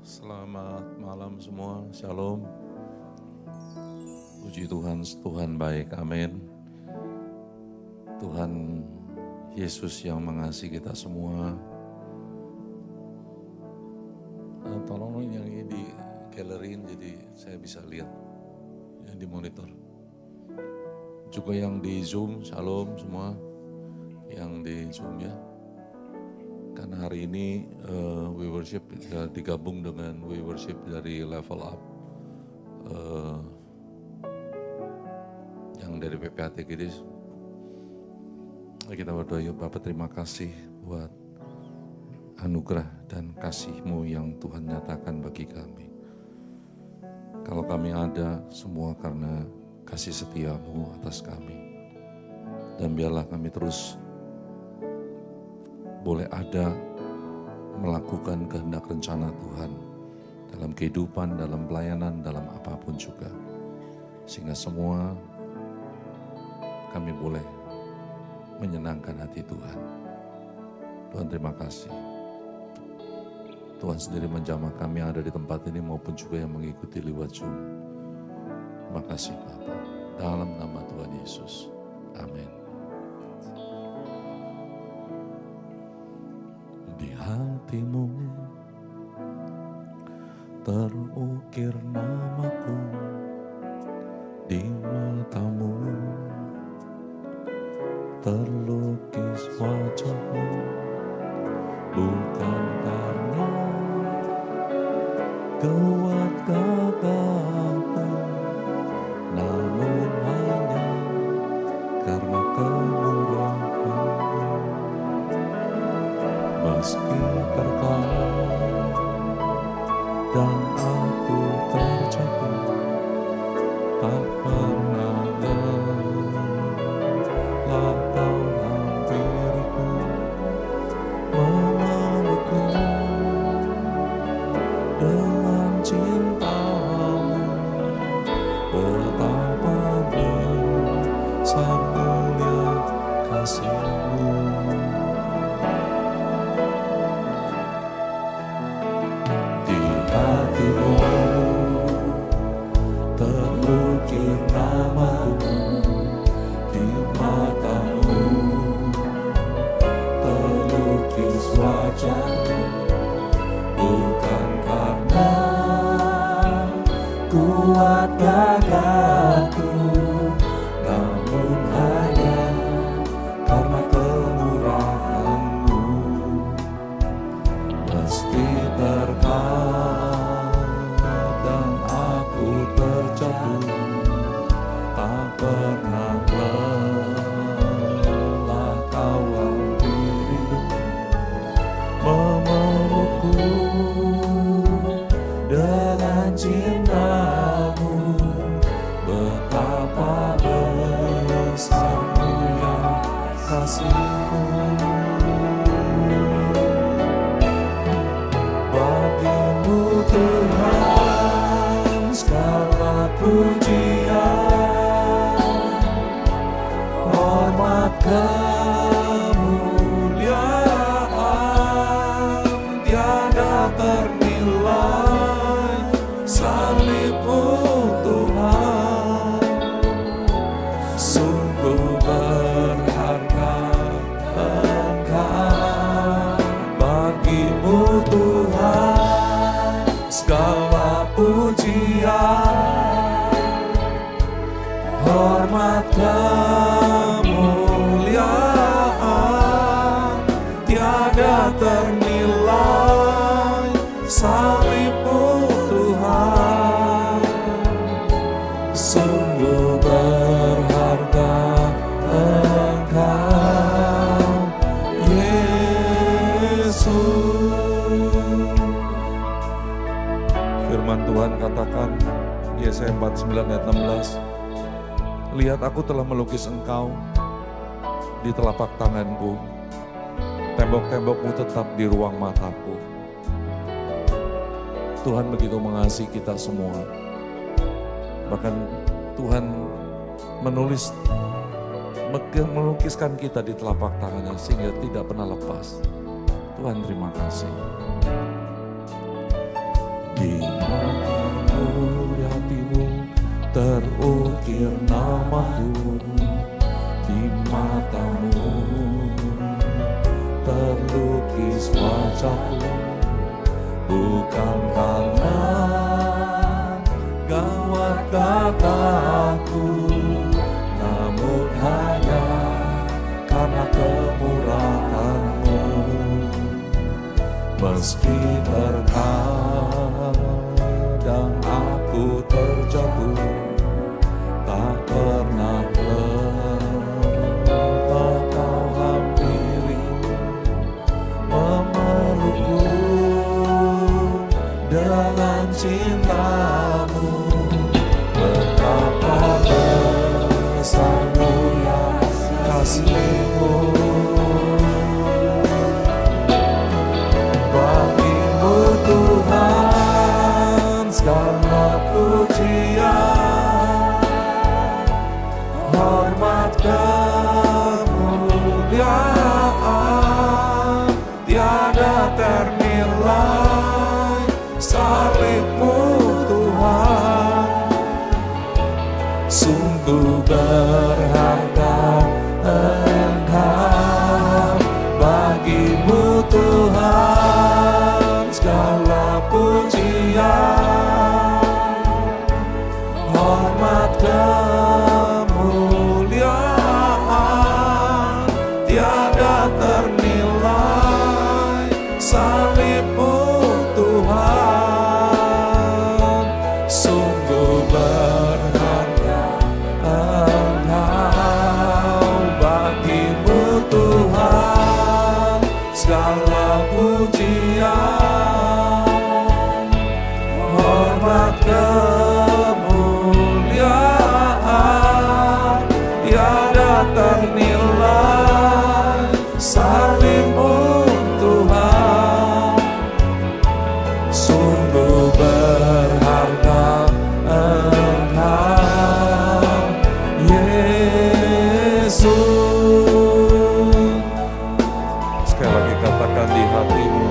Selamat malam semua, shalom. Puji Tuhan, Tuhan baik, amin. Tuhan Yesus yang mengasihi kita semua. Tolong yang ini di gallery jadi saya bisa lihat yang di monitor. Juga yang di Zoom, shalom semua. Yang di Zoom ya. Karena hari ini We Worship digabung dengan We Worship dari Level Up. Yang dari PPAT gitu. Kita berdoa, yuk Bapak, terima kasih buat anugerah dan kasih-Mu yang Tuhan nyatakan bagi kami. Kalau kami ada semua karena kasih setia-Mu atas kami. Dan biarlah kami terus boleh ada melakukan kehendak rencana Tuhan dalam kehidupan, dalam pelayanan, dalam apapun juga. Sehingga semua kami boleh menyenangkan hati Tuhan. Tuhan terima kasih. Tuhan sendiri menjamah kami yang ada di tempat ini maupun juga yang mengikuti lewat Zoom. Terima kasih Bapa. Dalam nama Tuhan Yesus. Amin. Di hatimu terukir namaku, di matamu terlukis wajahmu, bukan karena kuat gagahku, namun hanya karena kemurahan-Mu. Meski terkadang dan aku terjatuh, tak pernah lelah Kau hampiriku, memelukku dengan cinta-Mu. Betapa besar mulia kasih-Mu. Hatimu terukir namaku, di matamu terlukis wajahmu, bukan karena kuat gagahku, namun hanya karena kemurahan-Mu. Meski terkadang aku terjatuh, tak pernah lelah Kau hampiriku, memelukku dengan cinta-Mu. Betapa besar mulia kasih-Mu. Bagi-Mu Tuhan segala pujian, hormat kemuliaan tiada ternilai. Salib-Mu Tuhan sungguh berharga. Engkau bagi-Mu Tuhan segala pujian, hormat kemuliaan tiada ternilai. Salib-Mu Tuhan sungguh berharga. Engkau Yesus. Firman Tuhan katakan, Yesaya 49 ayat 16, lihat aku telah melukis engkau di telapak tanganku, tembok-tembokmu tetap di ruang mataku. Tuhan begitu mengasihi kita semua. Bahkan Tuhan melukiskan kita di telapak tangannya sehingga tidak pernah lepas. Tuhan terima kasih. Di matamu, di hatimu terukir namaku, di matamu terlukis wajahku, bukan karena gawat kataku, namun hanya karena kemurahan-Mu. Meski terkadang aku terjatuh, tak pernah lelah Kau hampiri, memelukku dengan cinta-Mu. Betapa besar-Mu ya kasih-Mu, bagi-Mu Tuhan segala pujian, hormat kemuliaan tiada ternilai. Salib-Mu Tuhan sungguh berharga. Engkau, bagi-Mu Tuhan segala pujian, hormat kemuliaan tiada ternilai. Salib-Mu Tuhan sungguh berharga. Engkau, bagi-Mu Tuhan segala pujian, hormat kemuliaan tiada ternilai. Salib-Mu Tuhan sungguh berharga. Engkau Yesus. Sekali lagi katakan, di hatimu,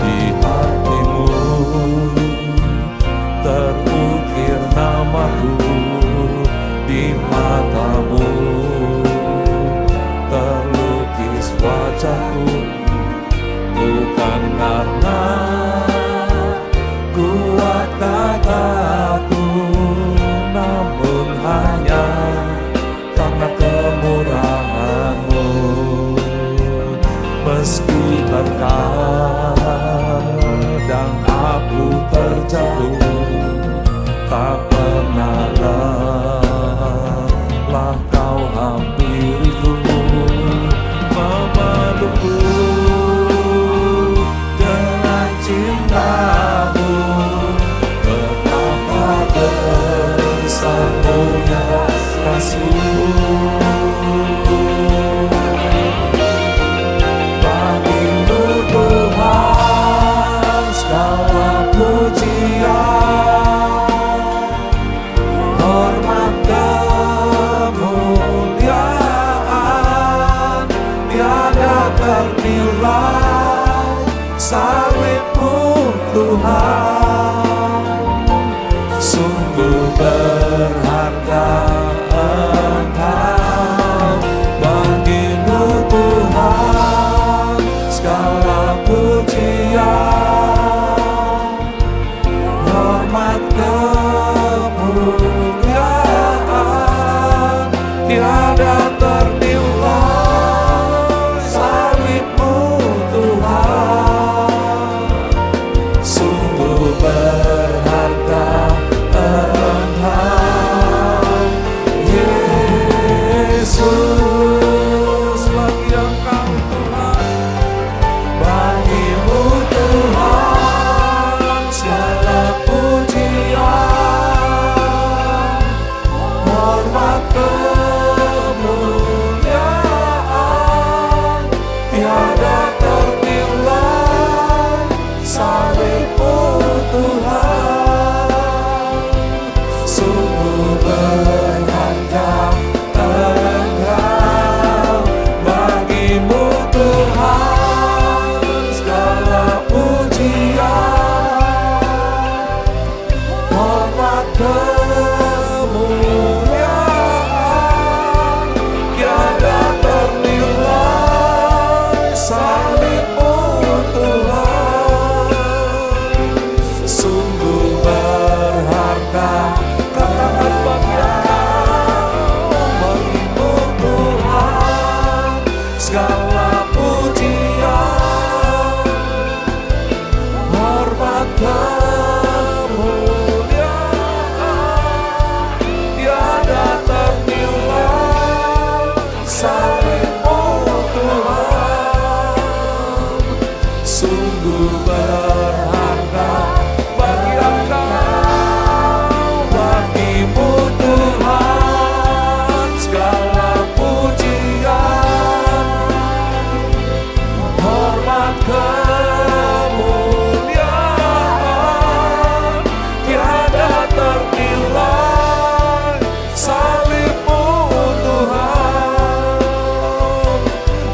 di hatimu terukir namaku, di matamu terlukis wajahku, bukan karena kuat kataku, namun hanya karena kemurahan-Mu. Meski terkadang aku terjatuh, tak pernah lelah Kau hampiriku, memelukku dengan cinta-Mu. Betapa besar-Mu ya kasih-Mu, bagi-Mu Tuhan segala pujian, hormat kemuliaan tiada ternilai. Salib-Mu Tuhan sungguh berharga. Engkau, bagi-Mu Tuhan segala pujian, hormat kemuliaan tiada ternilai. Salib-Mu Tuhan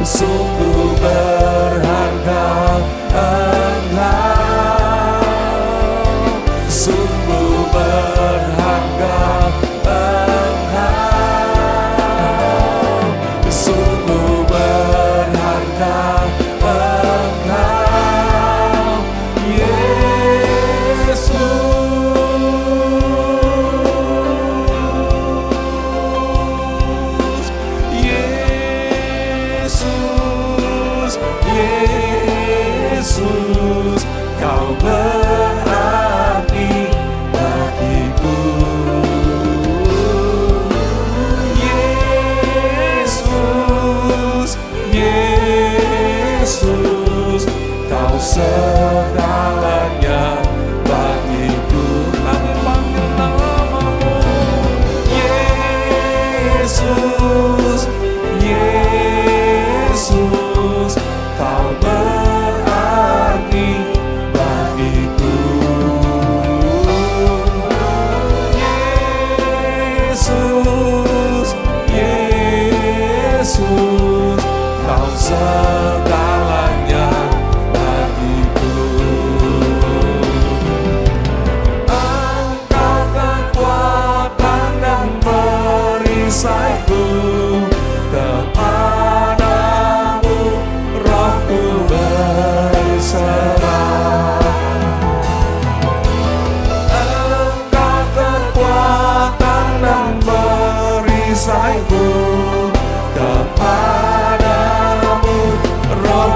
sungguh berharga Engkau, sungguh berharga Engkau, sungguh berharga Engkau, Yesus. Yesus, Kau berarti bagiku. Yesus, Yesus, Kau segalanya bagiku. Kami panggil namamu, Yesus, Yesus, Kau berarti bagiku. Yesus, Yesus, Kau segalanya bagiku. Engkau kekuatan dan perisaiku, kepadamu rohku berserah. Engkau kekuatan dan perisaiku, kepadamu rohku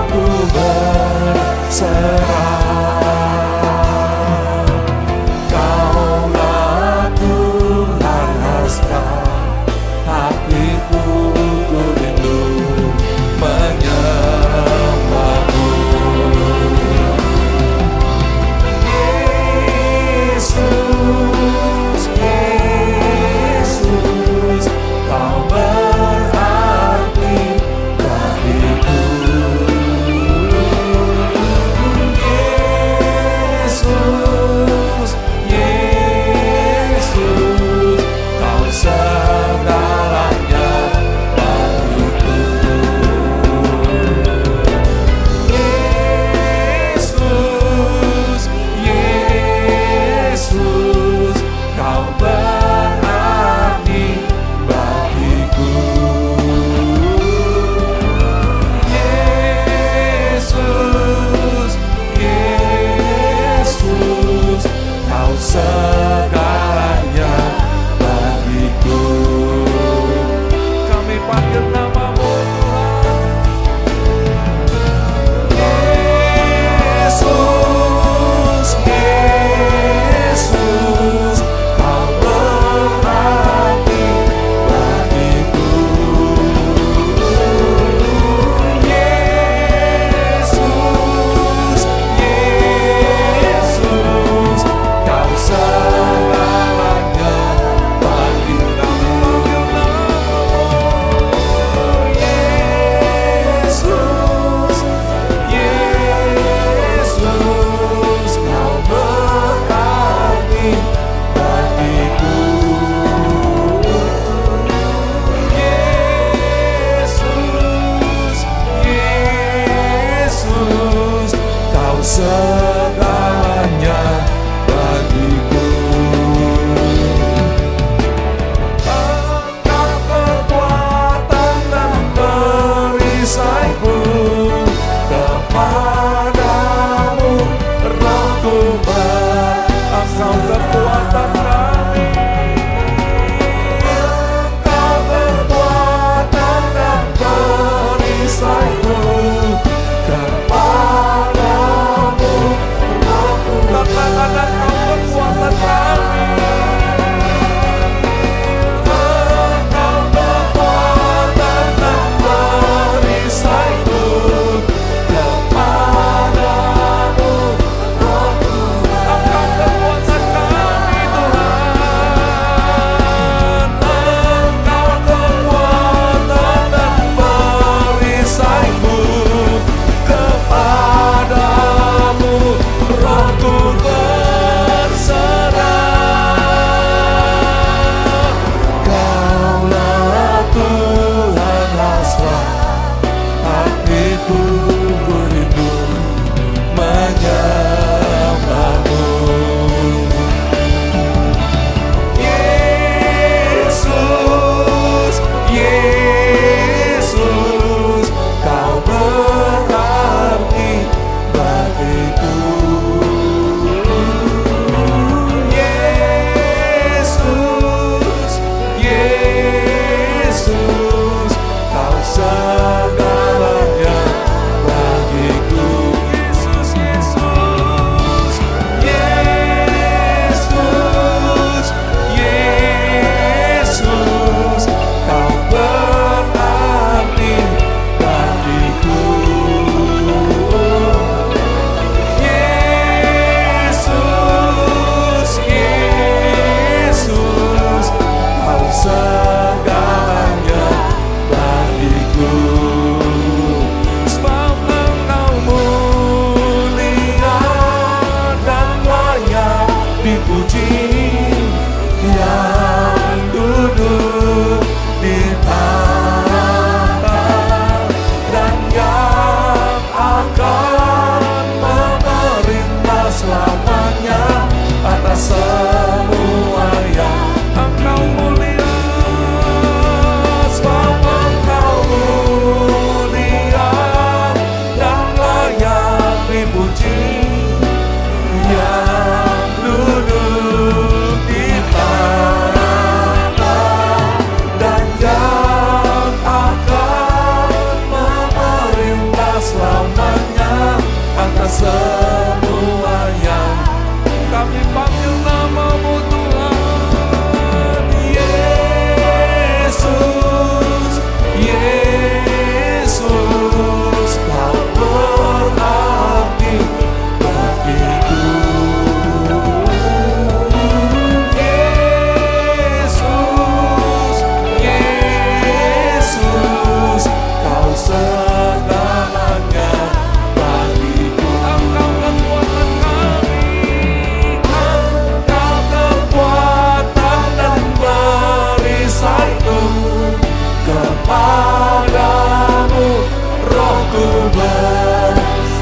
Ku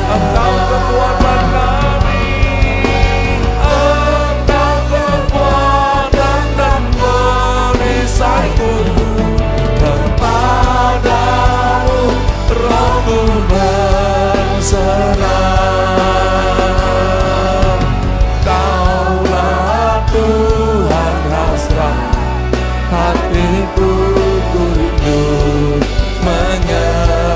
Engkau kekuatan kami, Engkau kekuatan dan perisaiku. Kepadamu rohku berserah. Kaulah Tuhan hasrat hatiku, ku rindu menyembahmu.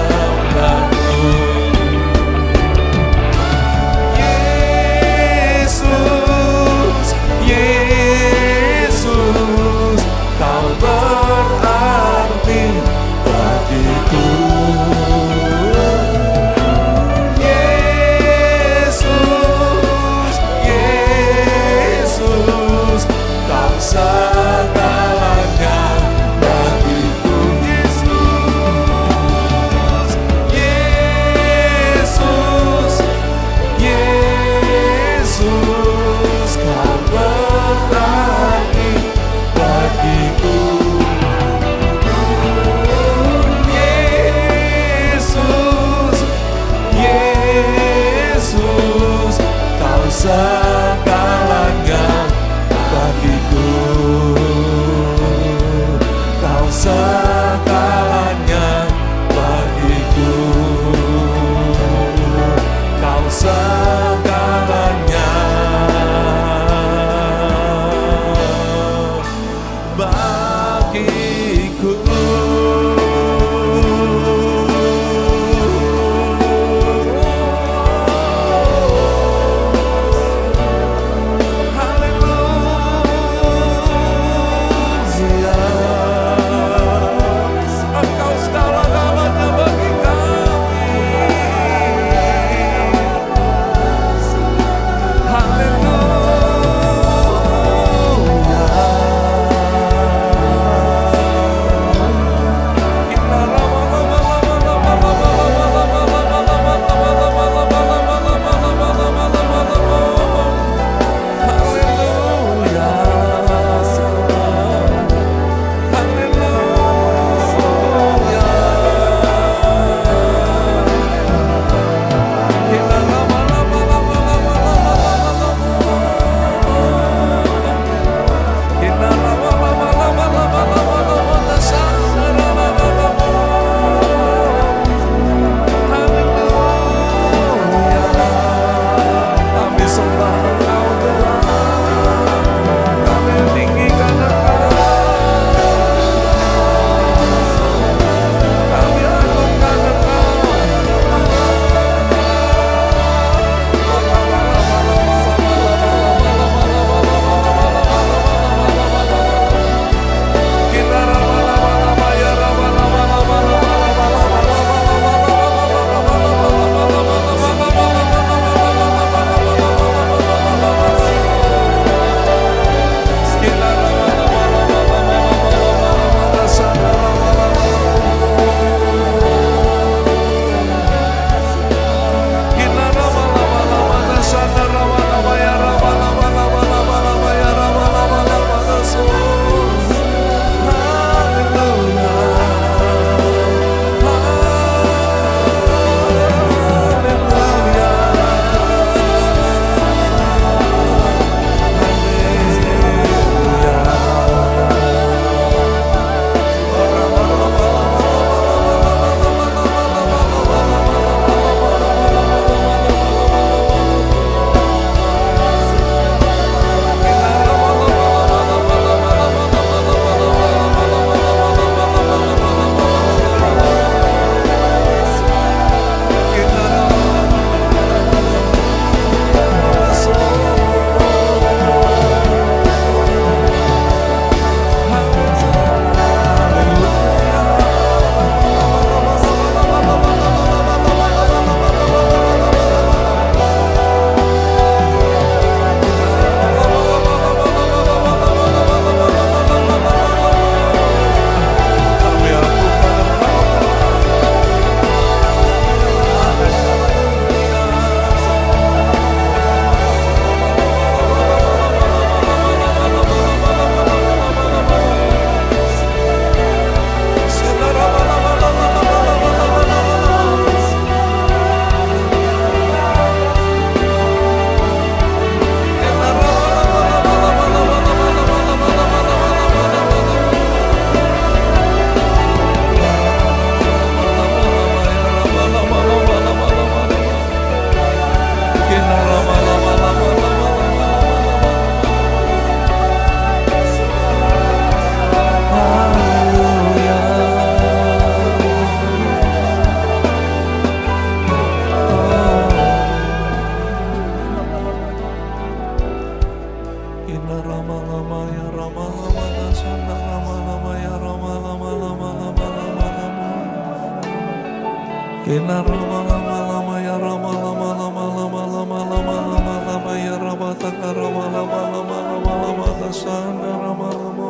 Kena rama lama lama ya rama lama lama lama lama lama lama lama ya rama taka rama lama lama lama lama tasana rama lama.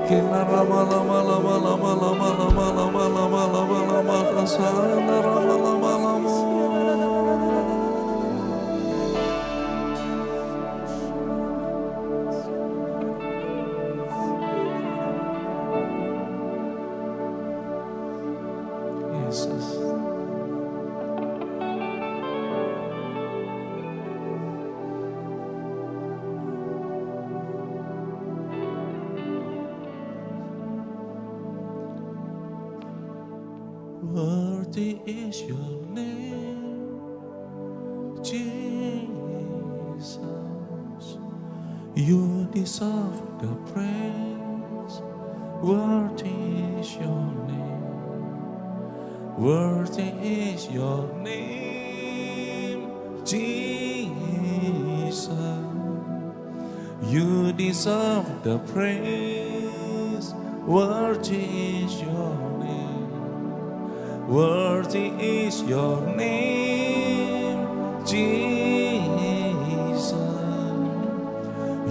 Kena rama lama lama lama lama lama lama lama lama lama tasana rama lama lama. Yesus. Worthy is your name, Jesus. You deserve the praise. Worthy is your name. Worthy is your name, Jesus. You deserve the praise. Worthy is your name. Worthy is your name, Jesus.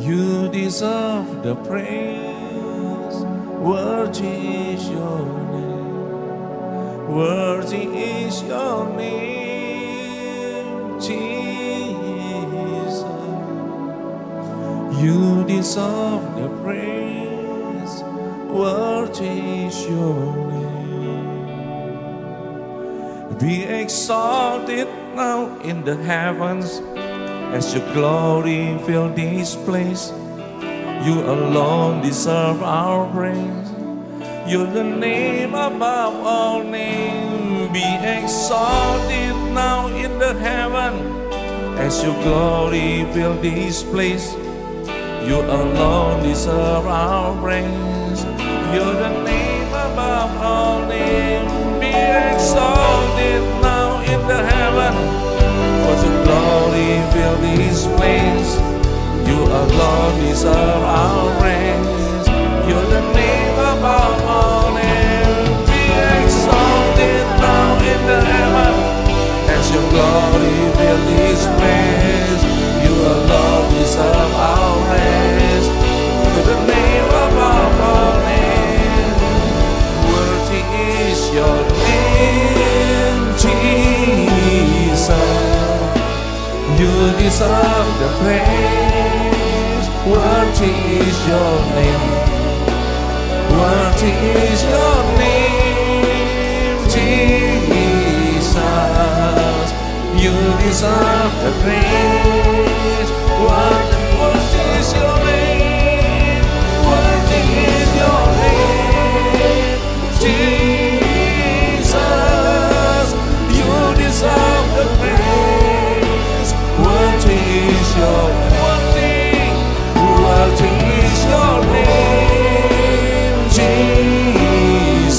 You deserve the praise. Worthy is your name. Worthy is your name, Jesus. You deserve the praise. Worthy is your name. Be exalted now in the heavens as your glory fill this place. You alone deserve our praise. You're the name above all names. Be exalted now in the heaven as your glory fill this place. You alone deserve our praise. You're the name above all names. Be exalted now in the heaven, for your glory fill this place. You alone deserve our praise. You're the name above all names. Be exalted now in the heaven, as your glory fill this place. You alone deserve our praise. You're the name above all names. Worthy is your name, Jesus. You deserve the praise. Worthy is your name. Worthy is your name, Jesus. You deserve the praise. Worthy is your name. Worthy is your name, Jesus. You deserve the praise. Worthy is your worthy is your name, Jesus.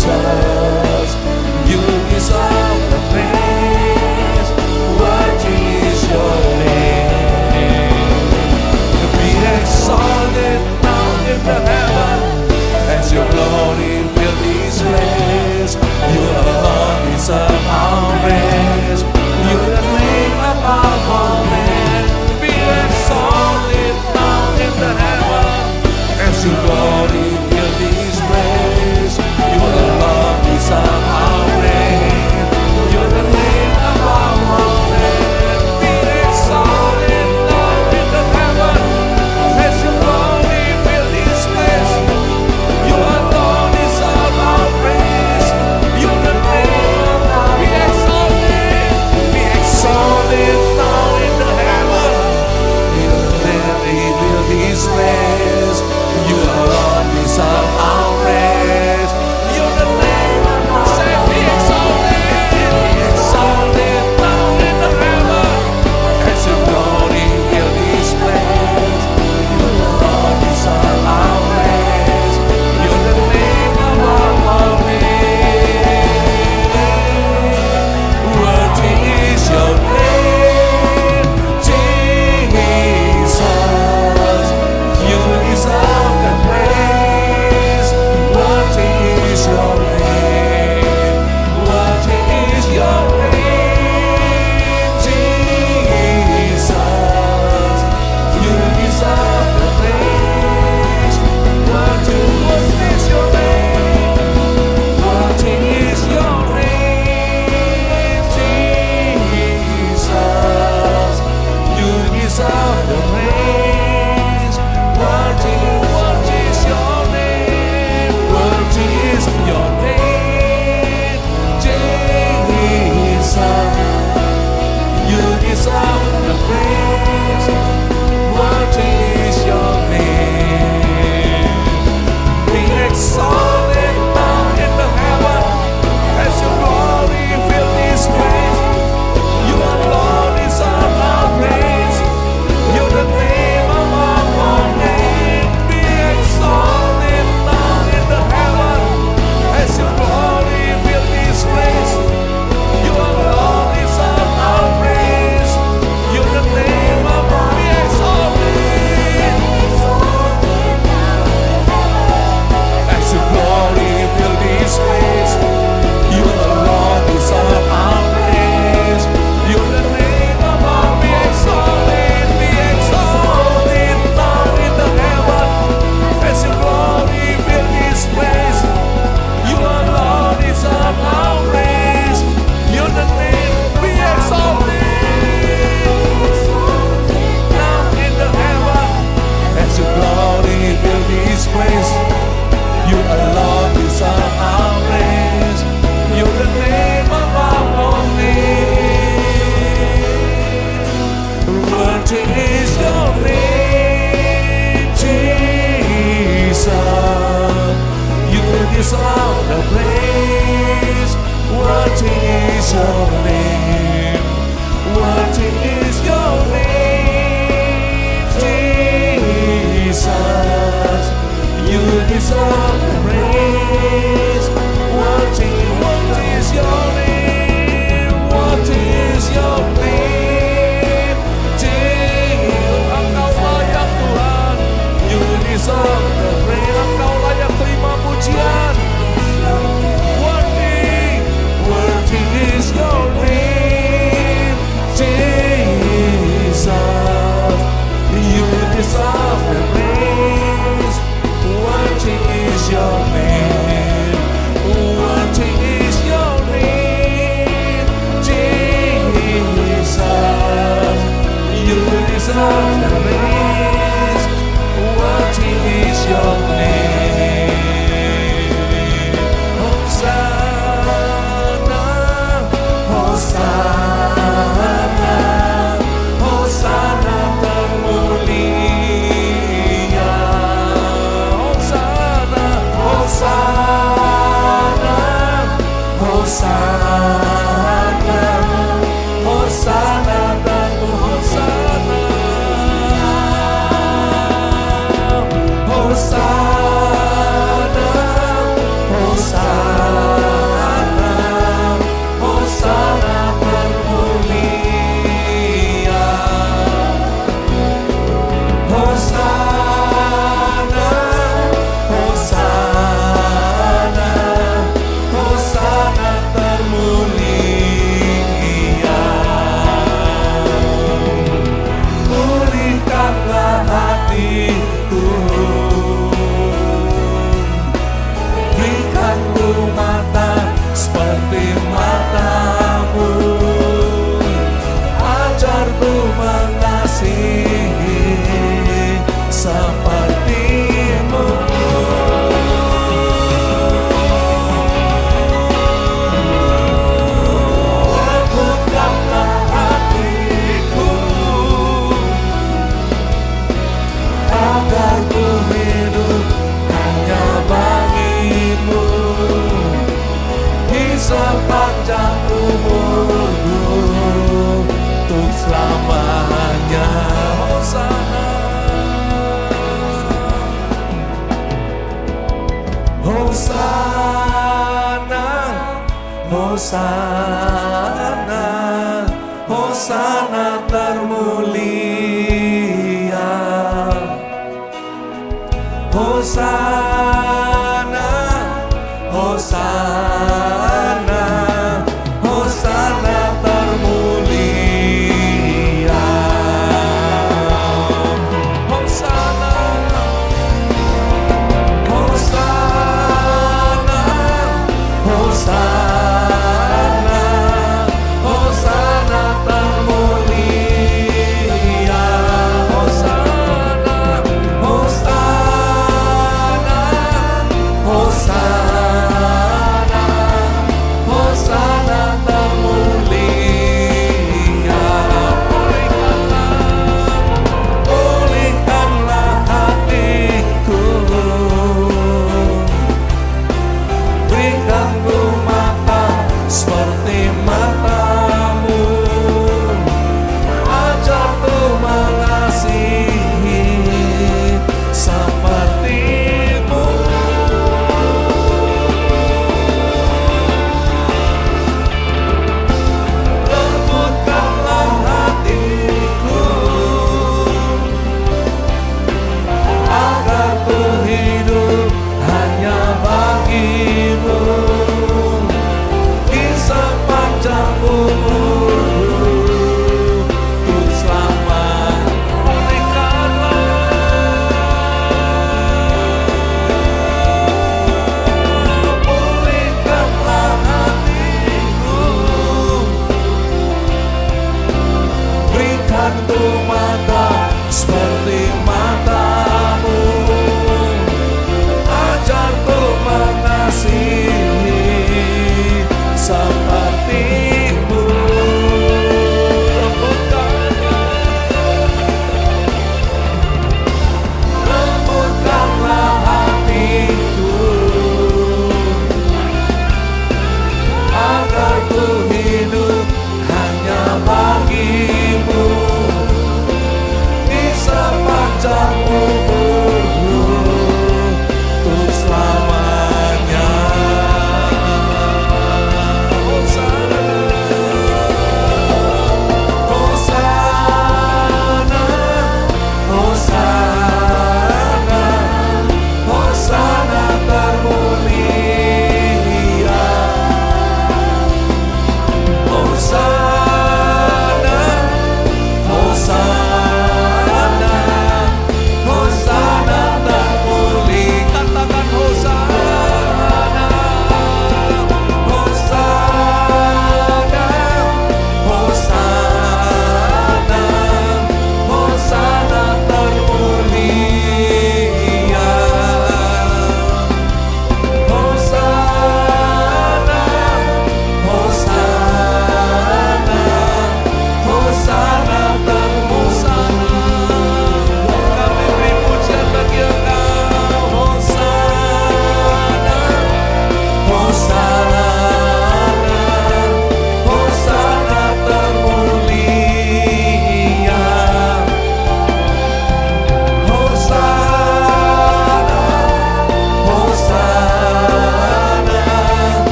You deserve the praise. Worthy is your name. Be exalted. Hosana terpuji, Hosana, Hosana, Hosana, Hosana termulia, Hosana, Hosana, Hosana termulia. Pulihkanlah hatiku, berikanku mata seperti matamu, ajarku mengasihi sepertimu. Lembutkanlah hatiku, agar ku hidup hanya bagimu di sepanjang umurku untuk selamanya. Hosana, Hosana, Hosana, Hosana termulia, Hosana, Hosana, Hosana termulia, Hosana, Hosana, Hosana, Hosana termulia, Hosana, Hosana,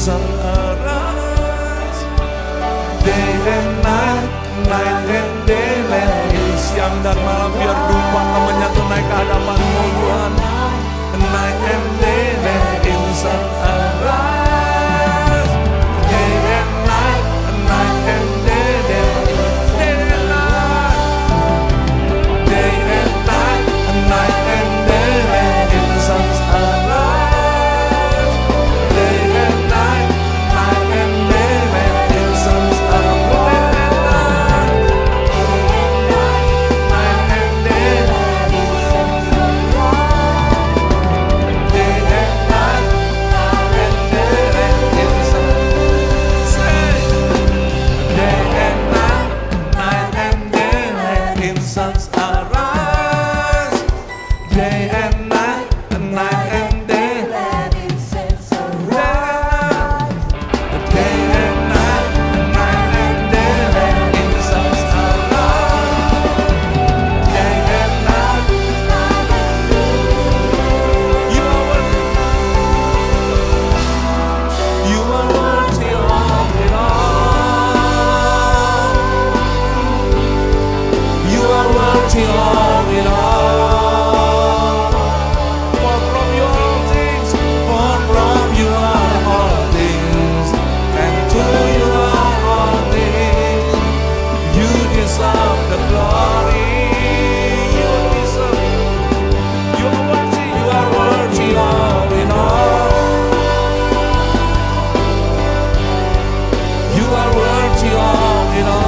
sun arise. Day and night, night and day, let it. Siang dan malam biar dumpanya menyatu naik ke hadapan-Mu Tuhan. Night and day, let it sun arise. Day and night, night and day, let it. Day and night, day and night, night and day, let it sun arise. Day and night, night and day, let it sun arise. Night and day, let it sun arise. Day and night, night and day, let it sun arise. Day and night, night and day, let it sun arise. Day and night, night and day, let it sun arise. Day and night, night and day, let it sun arise. Day and night, you are worthy. You are worthy of it all. You are worthy of it all. For from you are all things, for from you are all things, and to you are all things. You deserve the glory. You deserve. You are worthy. You are worthy of it all. You are worthy of it all.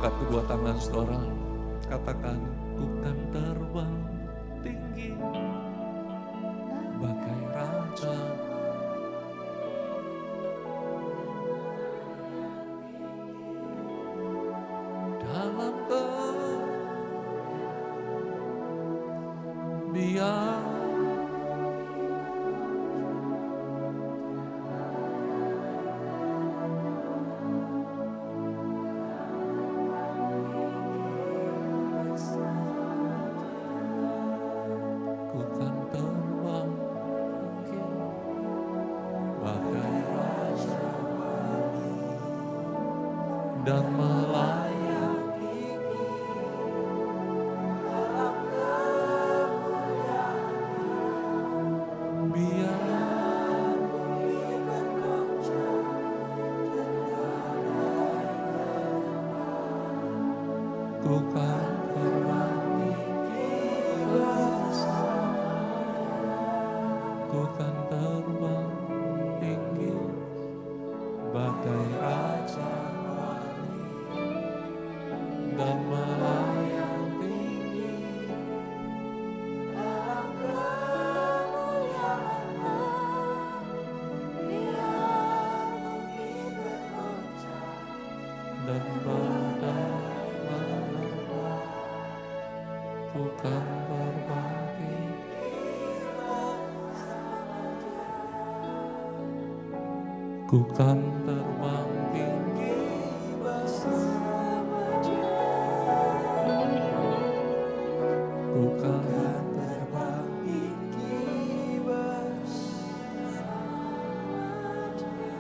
angkat kedua tangan saudara, katakan, ku kan terbang tinggi bagai raja. Dalam kebiasaan ku kan terbang tinggi bagai raja dan melayani biar ku kan terbang ku kan terbang tinggi bagai raja dan melayang tinggi dalam kemuliaan-Mu, biar bumi bergoncang dan badai menerpa. Ku kan terbang tinggi, ku kan terbang tinggi bersama Dia. Ku kan terbang tinggi bersama Dia.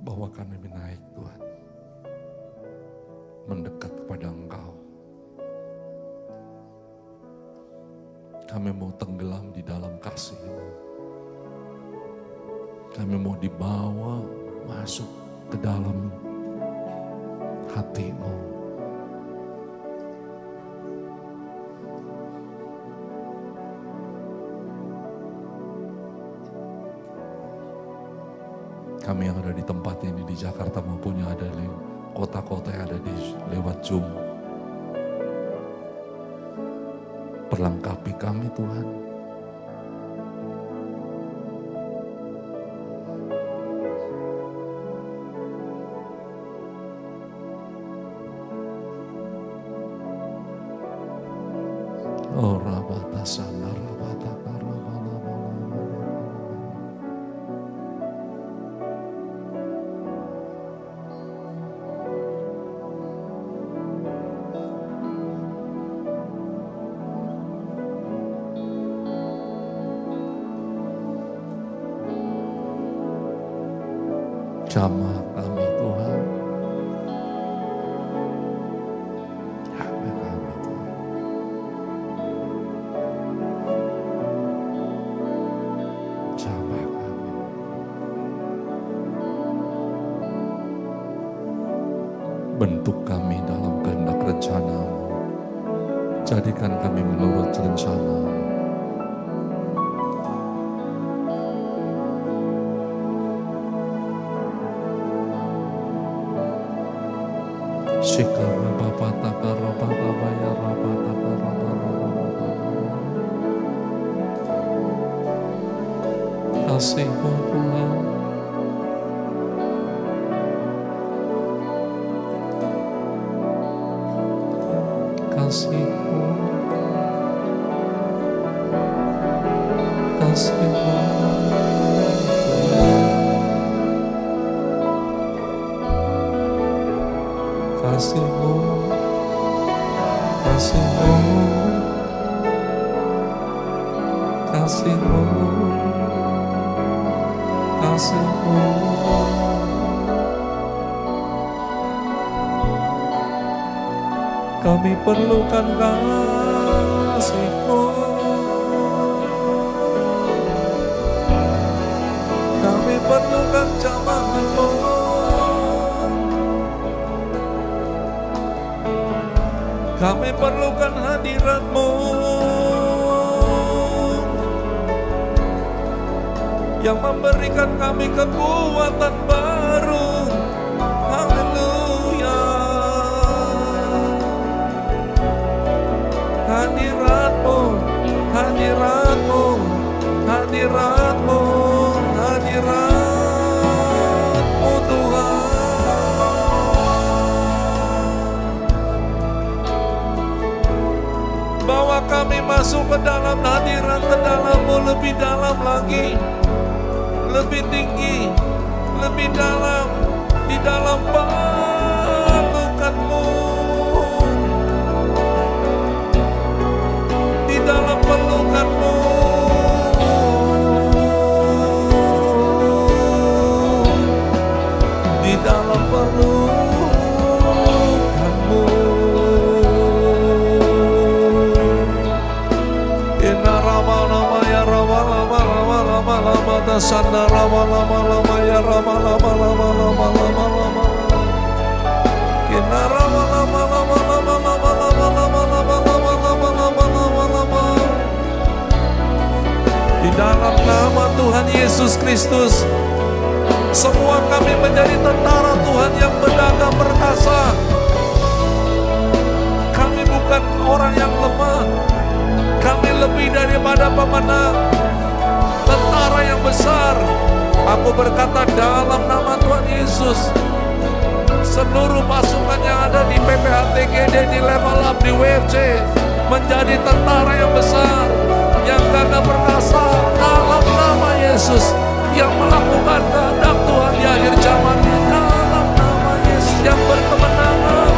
Bahwa kami naik Tuhan, mendekat kepada Engkau. Kami mau tenggelam di dalam kasih-Mu. Kami mau dibawa masuk ke dalam hati-Mu. Kami yang ada di tempat ini di Jakarta maupun yang ada di kota-kota yang ada di lewat Zoom. Perlengkapi kami Tuhan. Oh rabata sana rabata karabala. Jamah kami Tuhan. Jamah kami Tuhan. Jamah kami. Bentuk kami dalam kehendak rencana-Mu. Jadikan kami menurut rencana-Mu. Shikara bapa takara bapa baya rapa takara bapa. Kasih-Mu Tuhan. Kasih-Mu. Kasih-Mu. Kasih-Mu, kasih-Mu, kasih-Mu, kasih-Mu. Kami perlukan kasih-Mu. Kami perlukan jamahan-Mu. Kami perlukan hadirat-Mu yang memberikan kami kekuatan baru. Haleluya. Hadirat-Mu, hadirat-Mu, hadirat-Mu, hadirat-Mu Tuhan. Bawa kami masuk ke dalam hadirat, ke dalam-Mu lebih dalam lagi, lebih tinggi, lebih dalam, di dalam pelukan-Mu, di dalam pelukan-Mu, di dalam pelukan-Mu. Inna rama lama ya rama lama lama lama lama dasana rama lama lama ya rama lama lama lama lama lama. Inna rama lama lama lama lama lama lama lama lama lama lama lama lama. Di dalam nama Tuhan Yesus Kristus, semua kami menjadi tentara Tuhan yang berdagah perkasa. Kami bukan orang yang lemah, kami lebih daripada pemenang, tentara yang besar. Aku berkata dalam nama Tuhan Yesus, seluruh pasukan yang ada di PPHTGD, di level up, di WFC, menjadi tentara yang besar, yang gagah perkasa dalam nama Yesus, yang melakukan kehendak Tuhan di akhir zaman dalam nama Yesus, yang berkemenangan.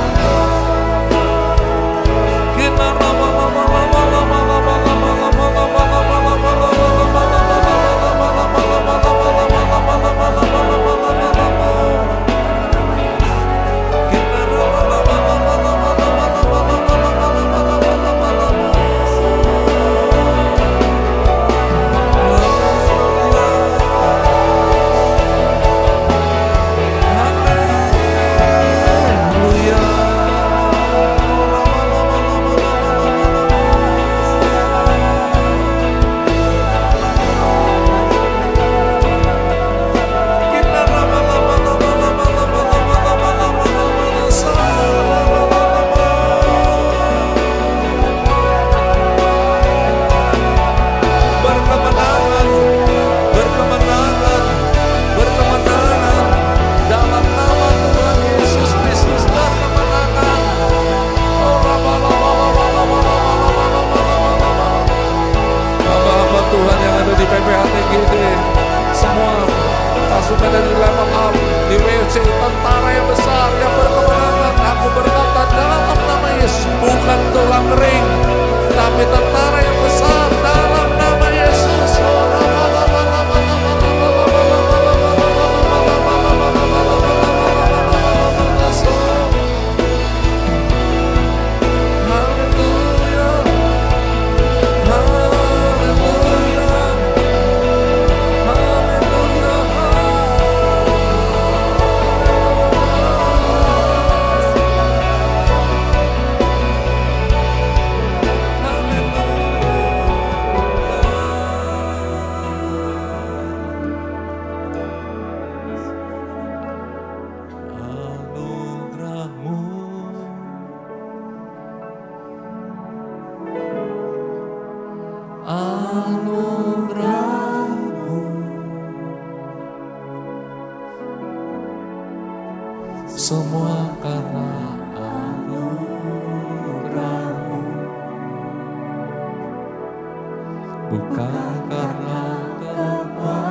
Kita lama lama lama lama lama lama lama lama lama lama lama semua karena anugerah-Mu, bukan karena kekuatanku.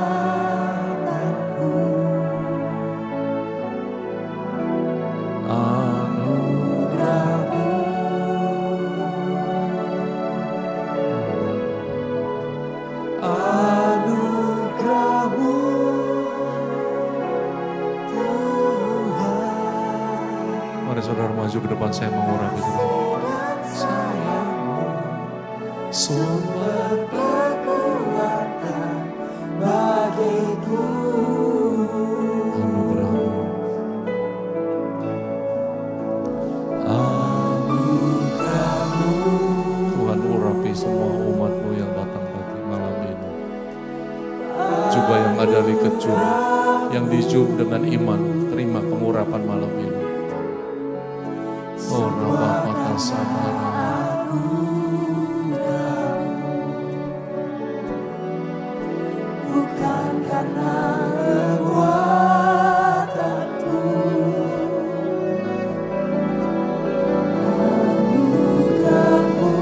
Anugerah-Mu, anugerah-Mu Tuhan. Mari saudara maju ke depan, saya mengurapi dulu. Sayang-Mu, sumber kekuatan bagiku. Anugerah-Mu, anugerah-Mu kembali ke Zoom. Yang di Zoom dengan iman, terima pengurapan malam ini. Oh, Rabba Sabara. Bukan karena kekuatanku, anugerahmu,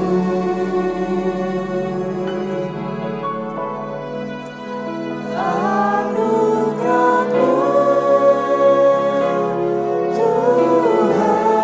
anugerahmu, Tuhan,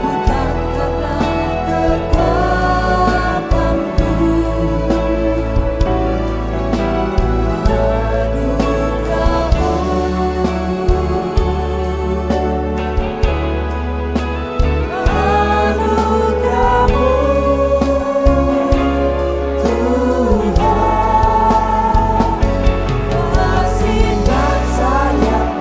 bukan karena kekuatanku, anugerah-Mu Tuhan, kasih dan sayang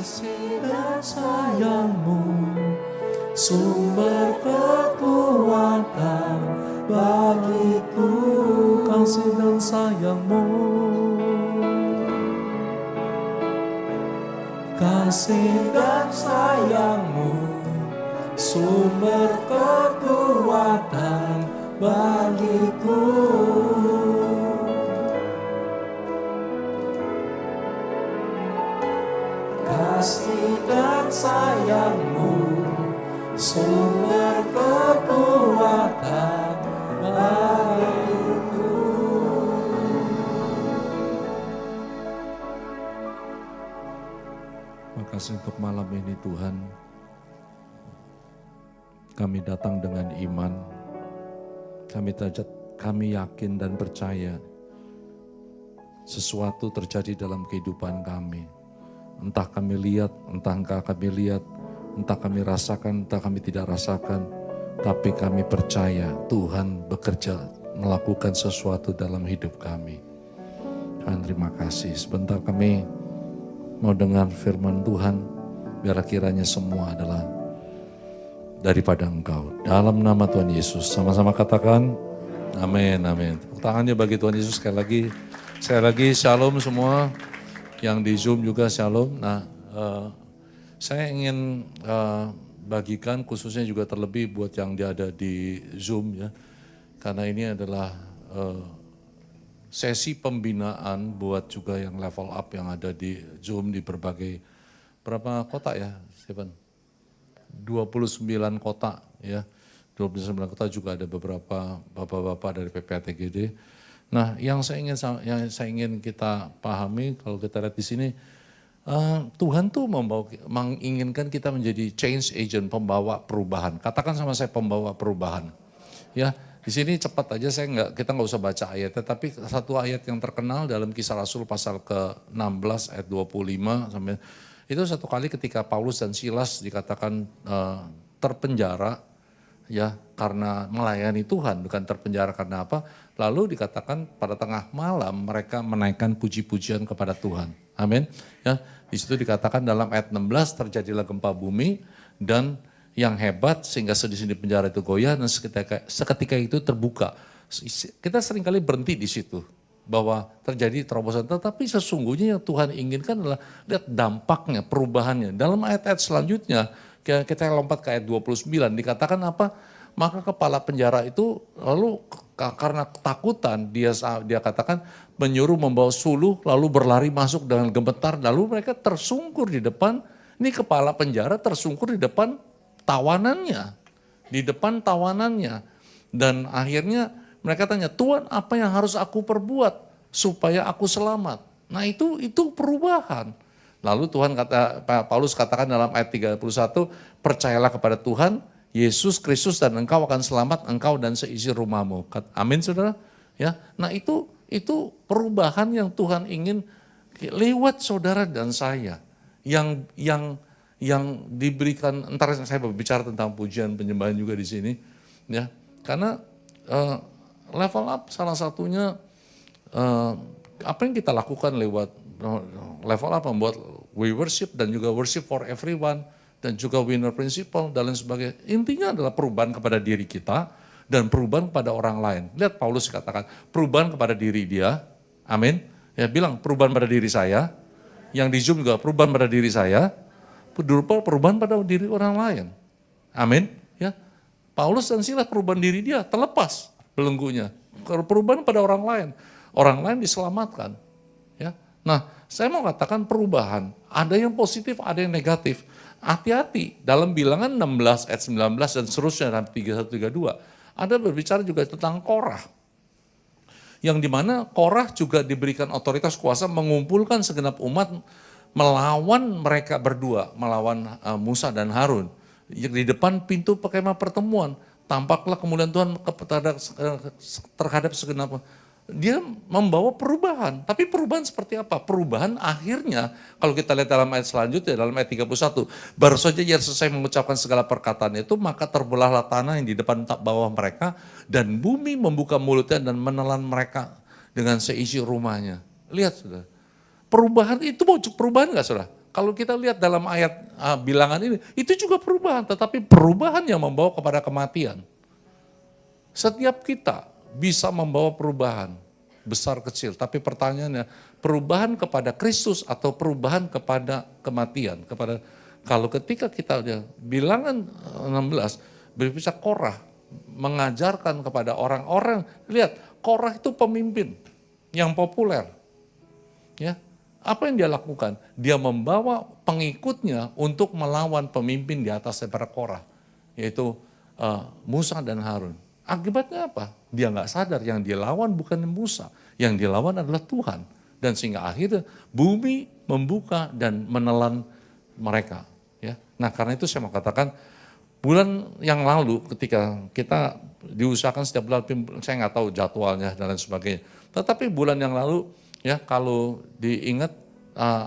kasih dan sayang-Mu, sumber kekuatan bagiku. Kasih dan sayang-Mu, kasih dan sayang-Mu, sumber kekuatan bagiku. Kasih dan sayang-Mu, sumber kekuatan bagiku. Makasih untuk malam ini Tuhan. Kami datang dengan iman. Kami yakin dan percaya sesuatu terjadi dalam kehidupan kami. Entah kami lihat, entah engkau kami lihat, entah kami rasakan, entah kami tidak rasakan. Tapi kami percaya Tuhan bekerja melakukan sesuatu dalam hidup kami. Tuhan terima kasih. Sebentar kami mau dengar firman Tuhan. Biar kiranya semua adalah daripada Engkau. Dalam nama Tuhan Yesus. Sama-sama katakan amin, amin. Tepuk tangannya bagi Tuhan Yesus sekali lagi shalom semua. Yang di Zoom juga shalom. Nah, saya ingin bagikan khususnya juga terlebih buat yang ada di Zoom ya. Karena ini adalah sesi pembinaan buat juga yang level up yang ada di Zoom di berbagai, berapa kota ya Stephen? 29 kota ya. 29 kota juga ada beberapa bapak-bapak dari PPATGD. Nah, yang saya ingin kita pahami kalau kita lihat di sini, Tuhan tuh menginginkan kita menjadi change agent, pembawa perubahan. Katakan sama saya pembawa perubahan. Ya, di sini cepat aja kita nggak usah baca ayatnya, tapi satu ayat yang terkenal dalam Kisah Rasul pasal ke-16 ayat 25 sampai itu satu kali ketika Paulus dan Silas dikatakan terpenjara ya karena melayani Tuhan, bukan terpenjara karena apa. Lalu dikatakan pada tengah malam mereka menaikkan puji-pujian kepada Tuhan. Amin. Ya, di situ dikatakan dalam ayat 16 terjadilah gempa bumi dan yang hebat sehingga di sini penjara itu goyah dan seketika itu terbuka. Kita seringkali berhenti di situ bahwa terjadi terobosan, tetapi sesungguhnya yang Tuhan inginkan adalah lihat dampaknya, perubahannya. Dalam ayat-ayat selanjutnya kita lompat ke ayat 29 dikatakan apa? Maka kepala penjara itu lalu karena ketakutan dia katakan menyuruh membawa suluh lalu berlari masuk dengan gemetar, lalu mereka tersungkur di depan, ini kepala penjara tersungkur di depan tawanannya, dan akhirnya mereka tanya, Tuhan apa yang harus aku perbuat supaya aku selamat? Nah itu perubahan. Lalu Paulus katakan dalam ayat 31, percayalah kepada Tuhan Yesus Kristus dan engkau akan selamat, engkau dan seisi rumahmu. Amin saudara. Ya, nah itu perubahan yang Tuhan ingin lewat saudara dan saya. Yang diberikan, entar saya berbicara tentang pujian penyembahan juga di sini. Ya, karena level up salah satunya apa yang kita lakukan lewat level up membuat we worship dan juga worship for everyone. Dan juga winner principle dan lain sebagainya. Intinya adalah perubahan kepada diri kita dan perubahan kepada orang lain. Lihat Paulus katakan perubahan kepada diri dia. Amin. Ya bilang perubahan pada diri saya. Yang di Zoom juga perubahan pada diri saya. Perubahan pada diri orang lain. Amin. Ya. Paulus dan Silas perubahan diri dia terlepas belenggunya. Perubahan pada orang lain. Orang lain diselamatkan. Ya. Nah, saya mau katakan perubahan. Ada yang positif, ada yang negatif. Hati-hati, dalam bilangan 16 ayat 19 dan seterusnya dalam 31-32, ada berbicara juga tentang Korah. Yang dimana Korah juga diberikan otoritas kuasa mengumpulkan segenap umat melawan mereka berdua, melawan Musa dan Harun. Di depan pintu kemah pertemuan, tampaklah kemuliaan Tuhan terhadap segenap. Dia membawa perubahan, tapi perubahan seperti apa? Perubahan akhirnya, kalau kita lihat dalam ayat selanjutnya, dalam ayat 31, baru saja ia selesai mengucapkan segala perkataan itu, maka terbelahlah tanah yang di depan bawah mereka, dan bumi membuka mulutnya dan menelan mereka dengan seisi rumahnya. Lihat saudara, perubahan itu mau perubahan gak saudara? Kalau kita lihat dalam ayat bilangan ini, itu juga perubahan, tetapi perubahan yang membawa kepada kematian. Setiap kita bisa membawa perubahan, besar kecil, tapi pertanyaannya, perubahan kepada Kristus atau perubahan kepada kematian? Kalau ketika kita bilangan 16, berbicara Korah, mengajarkan kepada orang-orang, lihat Korah itu pemimpin yang populer. Ya, apa yang dia lakukan? Dia membawa pengikutnya untuk melawan pemimpin di atas daripada Korah, yaitu Musa dan Harun. Akibatnya apa? Dia nggak sadar yang dia lawan bukan Musa, yang dia lawan adalah Tuhan. Dan sehingga akhirnya bumi membuka dan menelan mereka. Ya, nah karena itu saya mau katakan, bulan yang lalu ketika kita diusahakan setiap bulan, saya nggak tahu jadwalnya dan lain sebagainya. Tetapi bulan yang lalu, ya kalau diingat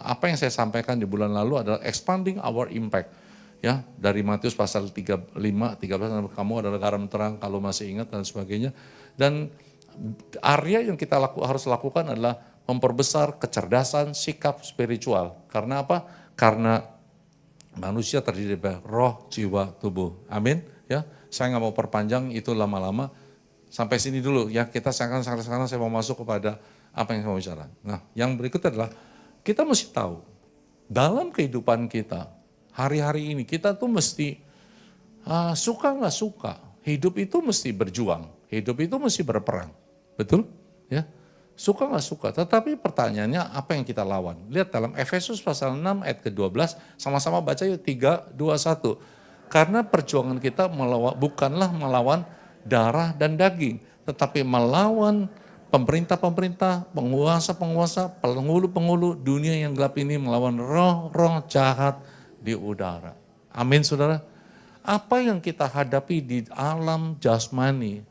apa yang saya sampaikan di bulan lalu adalah expanding our impact. Ya, dari Matius pasal 13, kamu adalah garam terang kalau masih ingat dan sebagainya. Dan area yang kita harus lakukan adalah memperbesar kecerdasan sikap spiritual. Karena apa? Karena manusia terdiri dari roh, jiwa, tubuh. Amin. Ya, saya nggak mau perpanjang itu lama-lama. Sampai sini dulu ya. Sekarang saya mau masuk kepada apa yang saya mau bicara. Nah, yang berikutnya adalah kita mesti tahu dalam kehidupan kita hari-hari ini kita tuh mesti suka nggak suka, hidup itu mesti berjuang, hidup itu mesti berperang, betul? Ya, suka nggak suka. Tetapi pertanyaannya apa yang kita lawan? Lihat dalam Efesus pasal 6 ayat ke-12, sama-sama baca yuk 3, 2, 1. Karena perjuangan kita bukanlah melawan darah dan daging, tetapi melawan pemerintah-pemerintah, penguasa-penguasa, penghulu-penghulu dunia yang gelap ini, melawan roh-roh jahat di udara. Amin saudara. Apa yang kita hadapi di alam jasmani,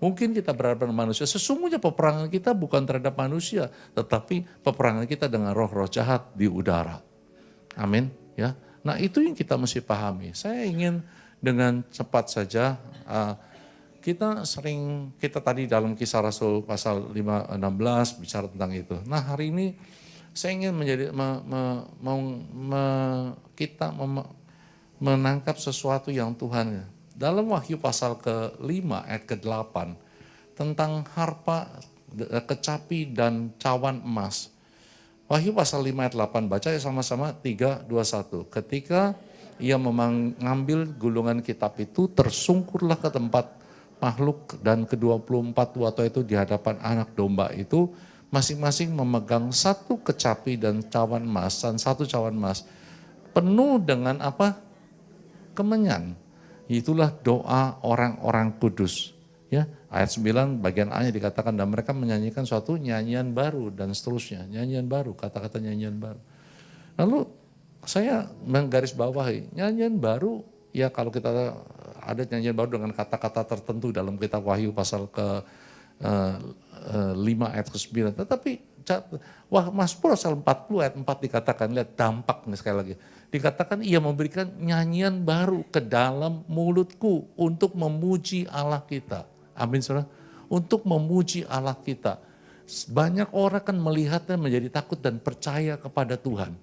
mungkin kita berhadapan dengan manusia, sesungguhnya peperangan kita bukan terhadap manusia, tetapi peperangan kita dengan roh-roh jahat di udara. Amin. Ya. Nah itu yang kita mesti pahami. Saya ingin dengan cepat saja, kita tadi dalam Kisah Rasul pasal 16 bicara tentang itu. Nah hari ini saya ingin kita menangkap sesuatu yang Tuhan. Dalam Wahyu pasal ke-5 ayat ke-8 tentang harpa, kecapi dan cawan emas. Wahyu pasal 5 ayat 8, baca ya sama-sama 3, 2, 1. Ketika ia mengambil gulungan kitab itu, tersungkurlah ke tempat makhluk dan ke-24 tua itu di hadapan anak domba itu, masing-masing memegang satu kecapi dan cawan emas, dan satu cawan emas. Penuh dengan apa? Kemenyan. Itulah doa orang-orang kudus. Ya, ayat 9 bagian A-nya dikatakan, dan mereka menyanyikan suatu nyanyian baru dan seterusnya. Nyanyian baru, kata-kata nyanyian baru. Lalu saya menggarisbawahi, nyanyian baru, ya kalau kita ada nyanyian baru dengan kata-kata tertentu dalam kitab Wahyu pasal ke-5 ayat ke-9. Tetapi Mazmur pasal 40 ayat 4 dikatakan, lihat dampaknya sekali lagi. Dikatakan ia memberikan nyanyian baru ke dalam mulutku untuk memuji Allah kita. Amin saudara. Untuk memuji Allah kita. Banyak orang kan melihatnya menjadi takut dan percaya kepada Tuhan.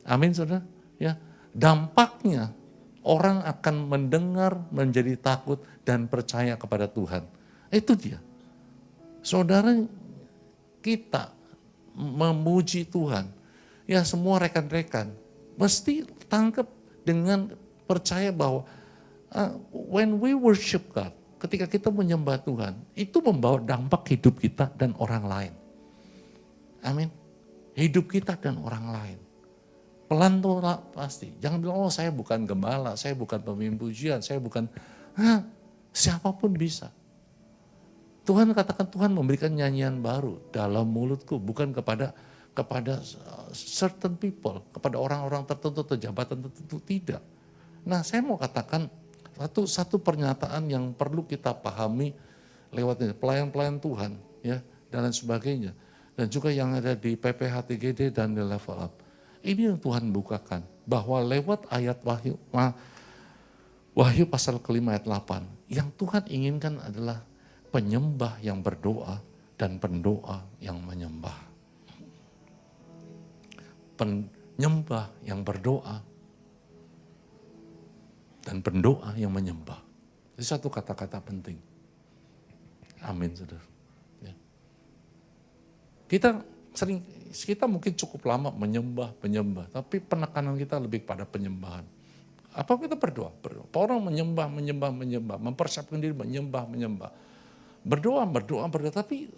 Amin saudara. Ya, dampaknya orang akan mendengar, menjadi takut dan percaya kepada Tuhan. Itu dia. Saudara, kita memuji Tuhan. Ya semua rekan-rekan mesti tangkap dengan percaya bahwa when we worship God, ketika kita menyembah Tuhan, itu membawa dampak hidup kita dan orang lain. Amin. Hidup kita dan orang lain. Pelan tuh pasti. Jangan bilang, oh saya bukan gembala, saya bukan pemimpin pujian, saya bukan, siapapun bisa. Tuhan katakan Tuhan memberikan nyanyian baru dalam mulutku, bukan kepada certain people, kepada orang-orang tertentu atau jabatan tertentu, tidak. Nah saya mau katakan satu pernyataan yang perlu kita pahami lewat ini, pelayan-pelayan Tuhan ya dan lain sebagainya. Dan juga yang ada di PPHTGD dan di Level Up. Ini yang Tuhan bukakan, bahwa lewat ayat Wahyu pasal ke-5 ayat 8, yang Tuhan inginkan adalah penyembah yang berdoa dan pendoa yang menyembah. nyembah yang berdoa, dan pendoa yang menyembah. Itu satu kata-kata penting. Amin, saudara. Ya. Kita mungkin cukup lama menyembah, tapi penekanan kita lebih pada penyembahan. Apa kita berdoa? Orang menyembah, mempersiapkan diri menyembah. Berdoa, tapi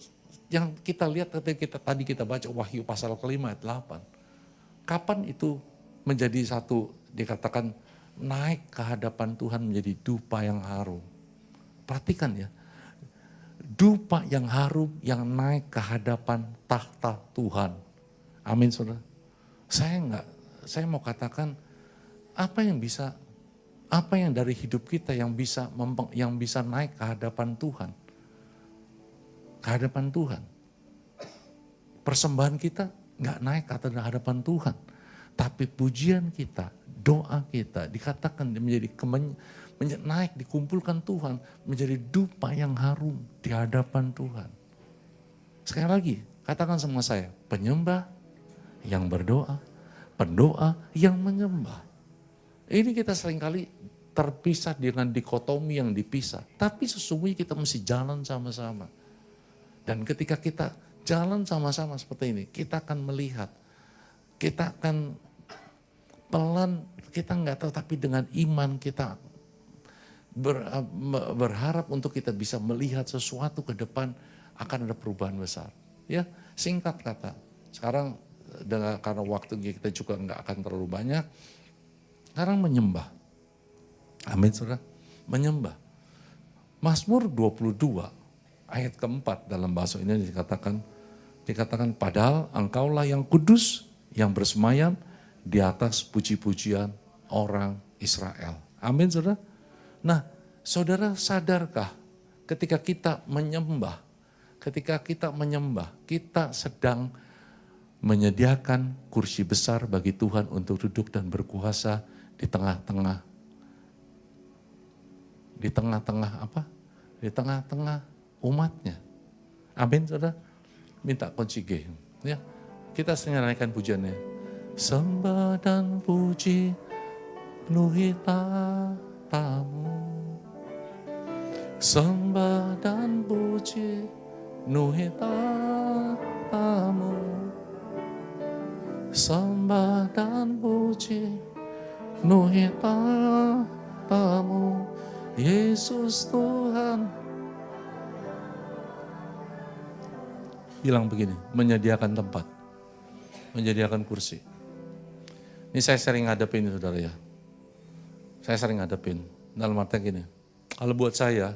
yang kita lihat tadi kita baca Wahyu pasal ke-5 ayat 8. Kapan itu menjadi satu, dikatakan naik ke hadapan Tuhan menjadi dupa yang harum. Perhatikan ya, dupa yang harum yang naik ke hadapan tahta Tuhan. Amin, saudara. Saya mau katakan, apa yang dari hidup kita yang bisa naik ke hadapan Tuhan? Ke hadapan Tuhan. Persembahan kita nggak naik ke hadapan Tuhan. Tapi pujian kita, doa kita dikatakan menjadi naik, dikumpulkan Tuhan menjadi dupa yang harum di hadapan Tuhan. Sekali lagi, katakan sama saya, penyembah yang berdoa, pendoa yang menyembah. Ini kita seringkali terpisah dengan dikotomi yang dipisah. Tapi sesungguhnya kita mesti jalan sama-sama. Dan ketika kita jalan sama-sama seperti ini, kita akan melihat, kita akan pelan, kita nggak tahu, tapi dengan iman kita berharap untuk kita bisa melihat sesuatu ke depan akan ada perubahan besar. Ya, singkat kata. Sekarang karena waktu kita juga nggak akan terlalu banyak, sekarang menyembah. Amin, saudara. Menyembah. Mazmur 22 ayat keempat dalam bahasa ini dikatakan padahal engkaulah yang kudus yang bersemayam di atas puji-pujian orang Israel. Amin, saudara. Nah, saudara sadarkah ketika kita menyembah, kita sedang menyediakan kursi besar bagi Tuhan untuk duduk dan berkuasa di tengah-tengah umatnya. Amin, saudara. Minta kunci G. Ya, kita senyanyikan pujiannya. Sembah dan puji penuhi tahtamu. Sembah dan puji penuhi tahtamu. Sembah dan puji penuhi tahtamu. Yesus Tuhan. Bilang begini, menyediakan tempat, menyediakan kursi. Ini saya sering ngadepin, saudara ya. Saya sering ngadepin. Dalam artinya gini, kalau buat saya,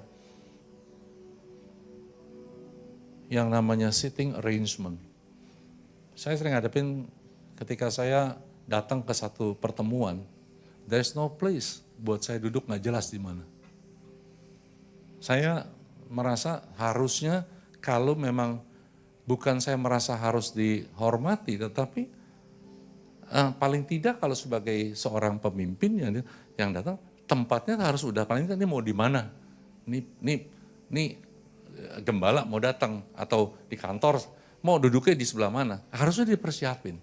yang namanya sitting arrangement. Saya sering ngadepin ketika saya datang ke satu pertemuan, there's no place buat saya duduk nggak jelas di mana. Saya merasa harusnya kalau memang bukan saya merasa harus dihormati, tetapi paling tidak kalau sebagai seorang pemimpin yang datang, tempatnya harus udah paling tidak ini mau di mana. Ini gembala mau datang atau di kantor mau duduknya di sebelah mana. Harusnya dipersiapin.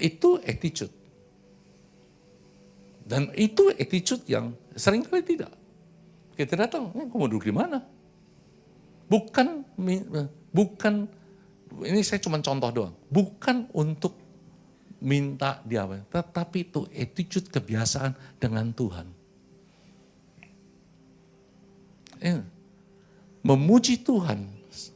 Itu attitude. Dan itu attitude yang seringkali tidak. Kita datang, aku mau duduk di mana? Bukan, ini saya cuma contoh doang. Bukan untuk minta dia, tetapi itu attitude kebiasaan dengan Tuhan. Memuji Tuhan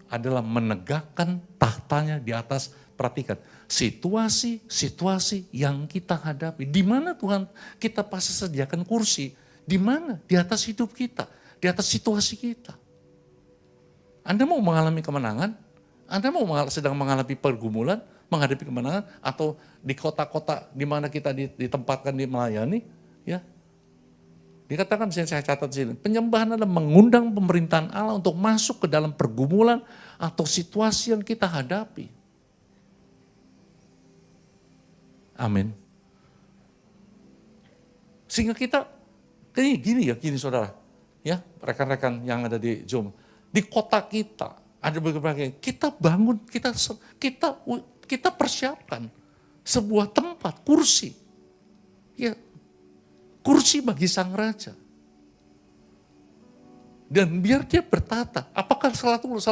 adalah menegakkan tahtanya di atas, perhatikan, situasi yang kita hadapi. Di mana Tuhan kita pasti sediakan kursi. Di mana? Di atas hidup kita, di atas situasi kita. Anda mau mengalami kemenangan? Anda mau sedang mengalami pergumulan, menghadapi kemenangan, atau di kota-kota di mana kita ditempatkan di melayani, ya. Dikatakan, saya catat di sini, penyembahan adalah mengundang pemerintahan Allah untuk masuk ke dalam pergumulan atau situasi yang kita hadapi. Amin. Sehingga kita, gini saudara, ya rekan-rekan yang ada di Zoom, di kota kita ada berbagai, kita bangun, kita persiapkan sebuah tempat, kursi. Ya, kursi bagi sang raja. Dan biar dia bertata, apakah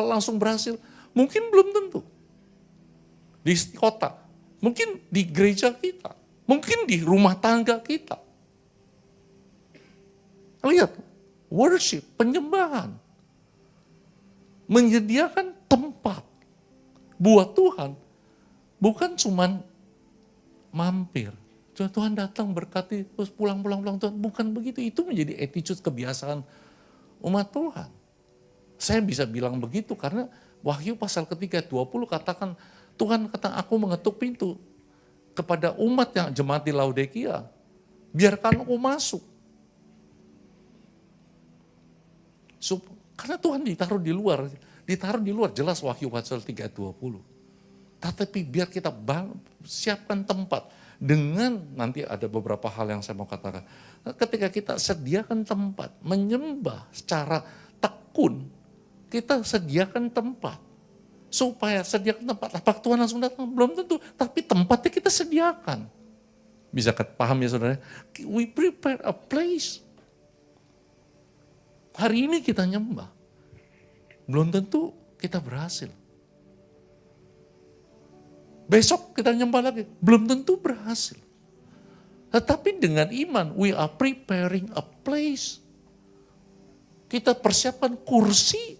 langsung berhasil? Mungkin belum tentu. Di kota, mungkin di gereja kita, mungkin di rumah tangga kita. Lihat, worship, penyembahan. Menyediakan tempat buat Tuhan. Bukan cuman mampir. Tuhan datang berkati, terus pulang Tuhan. Bukan begitu, itu menjadi attitude kebiasaan umat Tuhan. Saya bisa bilang begitu karena Wahyu pasal ketiga 20 katakan, Tuhan kata aku mengetuk pintu kepada umat yang jemaat di Laodikia. Biarkan aku masuk. Karena Tuhan ditaruh di luar jelas Wahyu pasal 3:20. Tetapi biar kita siapkan tempat dengan nanti ada beberapa hal yang saya mau katakan. Ketika kita sediakan tempat, menyembah secara tekun, kita sediakan tempat. Supaya sediakan tempat, apakah Tuhan langsung datang? Belum tentu, tapi tempatnya kita sediakan. Bisa paham ya saudara? We prepare a place. Hari ini kita nyembah. Belum tentu kita berhasil. Besok kita nyembah lagi. Belum tentu berhasil. Tetapi dengan iman, we are preparing a place. Kita persiapkan kursi.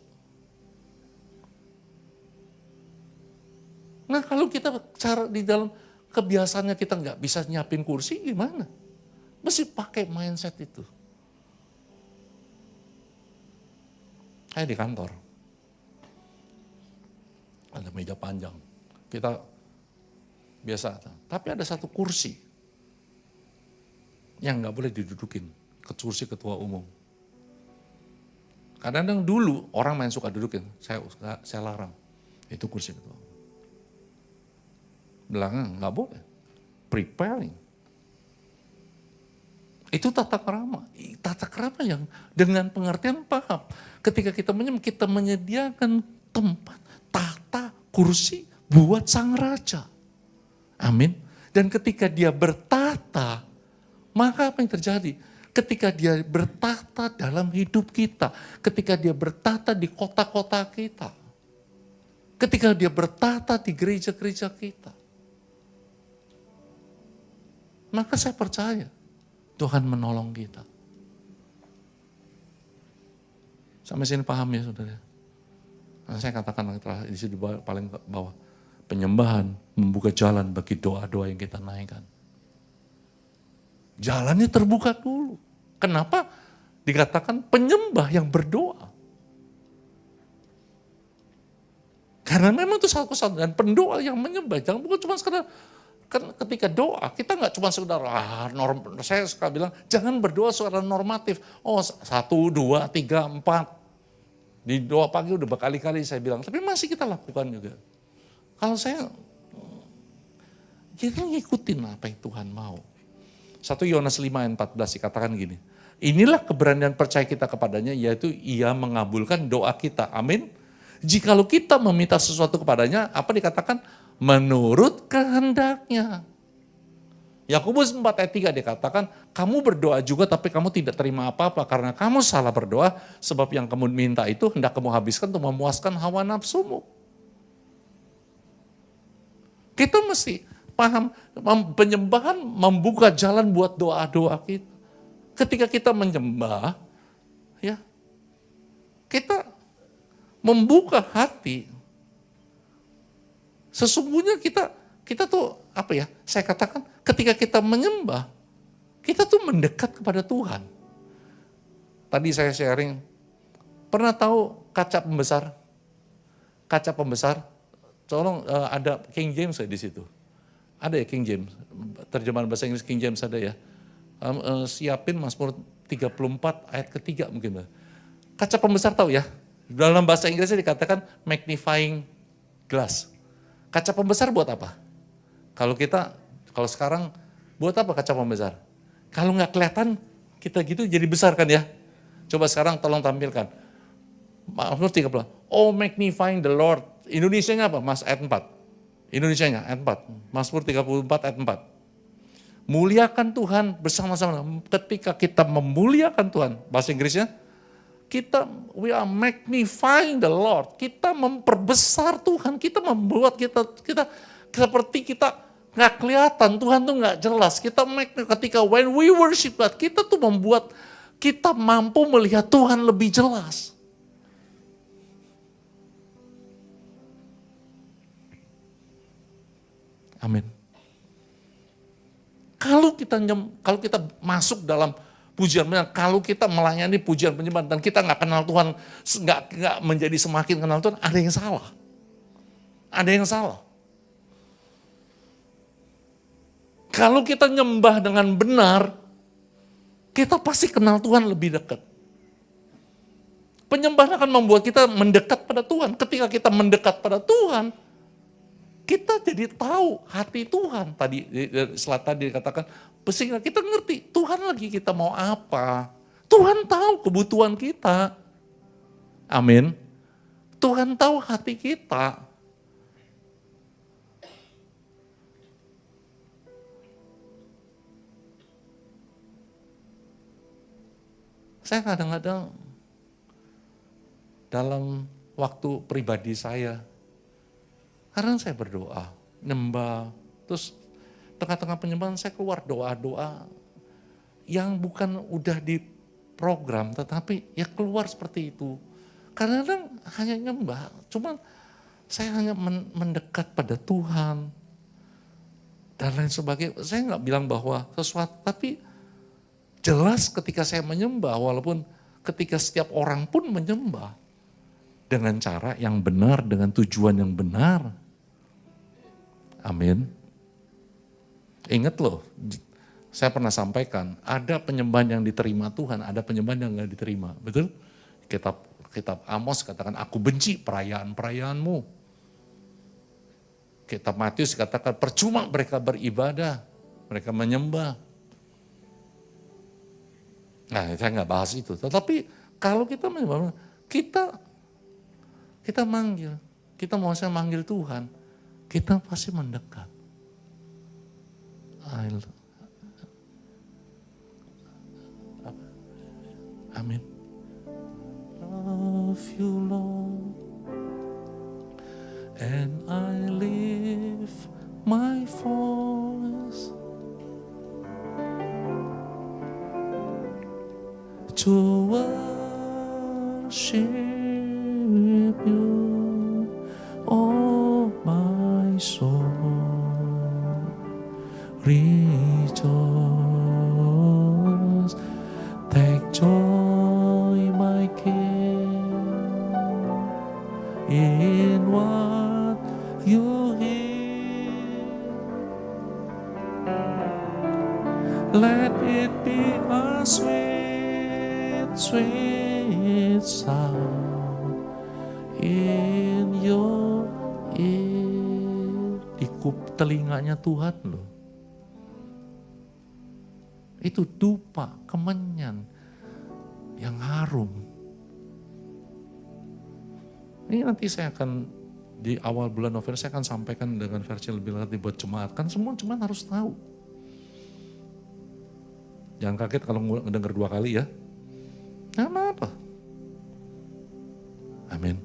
Nah kalau kita cara di dalam kebiasaannya kita nggak bisa nyiapin kursi, gimana? Mesti pakai mindset itu. Saya di kantor, ada meja panjang, kita biasa, tapi ada satu kursi yang nggak boleh didudukin, kursi ketua umum. Kadang-kadang dulu orang main suka dudukin, saya larang, itu kursi ketua umum. Belakang nggak boleh, preparing. Itu tata krama yang dengan pengertian paham. Ketika kita menyediakan tempat, tata, kursi buat sang raja. Amin. Dan ketika dia bertata, maka apa yang terjadi? Ketika dia bertata dalam hidup kita, ketika dia bertata di kota-kota kita, ketika dia bertata di gereja-gereja kita, maka saya percaya Tuhan menolong kita. Sampai sini paham ya saudara? Nah, saya katakan di sini paling bawah. Penyembahan membuka jalan bagi doa-doa yang kita naikkan. Jalannya terbuka dulu. Kenapa? Dikatakan penyembah yang berdoa. Karena memang itu satu kesatuan. Dan pendoa yang menyembah. Jangan bukan cuma sekedar. Kan ketika doa, kita nggak cuma sekedar, saya suka bilang, jangan berdoa secara normatif. Oh 1, 2, 3, 4. Di doa pagi udah berkali-kali saya bilang, tapi masih kita lakukan juga. Kalau saya, kita ngikutin apa yang Tuhan mau. 1 Yohanes 5 ayat 14 dikatakan gini, inilah keberanian percaya kita kepadanya, yaitu ia mengabulkan doa kita. Amin. Jikalau kita meminta sesuatu kepadanya, apa dikatakan? Menurut kehendaknya. Yakobus 4 ayat 3 dikatakan, kamu berdoa juga tapi kamu tidak terima apa-apa karena kamu salah berdoa, sebab yang kamu minta itu hendak kamu habiskan untuk memuaskan hawa nafsumu. Kita mesti paham, penyembahan membuka jalan buat doa-doa kita. Ketika kita menyembah, ya, kita membuka hati. Sesungguhnya kita tuh apa ya? Saya katakan ketika kita menyembah, kita tuh mendekat kepada Tuhan. Tadi saya sharing, pernah tahu kaca pembesar? Kaca pembesar, tolong ada King James di situ. Ada ya King James, terjemahan bahasa Inggris King James ada ya. Siapin Mazmur 34 ayat ketiga mungkin. Kaca pembesar tahu ya? Dalam bahasa Inggrisnya dikatakan magnifying glass. Kaca pembesar buat apa? Kalau sekarang buat apa kaca pembesar? Kalau nggak kelihatan kita gitu jadi besar kan ya? Coba sekarang tolong tampilkan. Mazmur 30. Oh magnifying the Lord. Indonesianya apa? Mas ayat 4. Indonesianya ayat 4. Mazmur 34 ayat 4. Muliakan Tuhan bersama-sama. Ketika kita memuliakan Tuhan, bahasa Inggrisnya, we are magnifying the Lord. Kita memperbesar Tuhan. Kita membuat kita seperti kita nggak kelihatan, Tuhan tuh nggak jelas. Ketika when we worship God, kita tuh membuat kita mampu melihat Tuhan lebih jelas. Amin. Kalau kita masuk dalam pujian, kalau kita melayani pujian penyembahan dan kita nggak kenal Tuhan, nggak menjadi semakin kenal Tuhan, ada yang salah. Ada yang salah. Kalau kita nyembah dengan benar, kita pasti kenal Tuhan lebih dekat. Penyembahan akan membuat kita mendekat pada Tuhan. Ketika kita mendekat pada Tuhan, kita jadi tahu hati Tuhan. Setelah tadi dikatakan, sehingga kita ngerti Tuhan lagi kita mau apa. Tuhan tahu kebutuhan kita. Amin. Tuhan tahu hati kita. Saya kadang-kadang dalam waktu pribadi saya, kadang saya berdoa, nyembah, terus tengah-tengah penyembahan saya keluar doa-doa yang bukan udah di program, tetapi ya keluar seperti itu. Kadang-kadang hanya nyembah, cuman saya hanya mendekat pada Tuhan dan lain sebagainya. Saya nggak bilang bahwa sesuatu, tapi jelas ketika saya menyembah, walaupun ketika setiap orang pun menyembah dengan cara yang benar, dengan tujuan yang benar. Amin. Ingat loh, saya pernah sampaikan, ada penyembahan yang diterima Tuhan, ada penyembahan yang nggak diterima. Betul? Kitab Amos katakan, aku benci perayaan-perayaanmu. Kitab Matius katakan, percuma mereka beribadah, mereka menyembah. Nah, saya nggak bahas itu. Tetapi kalau kita menyembah, kita manggil, kita mau saya manggil Tuhan, kita pasti mendekat. Amin. Love you, Lord, and I lift my voice to worship you, oh my soul, rejoice, take joy, my King, in what you hear. Let it be a sweet sound in your ear. Dikup telinganya Tuhan loh. Itu dupa, kemenyan yang harum. Ini nanti saya akan di awal bulan November saya akan sampaikan dengan versi lebih lengkap buat jemaat. Kan semua jemaat harus tahu. Jangan kaget kalau dengar 2 kali ya. Nah, apa? Amin.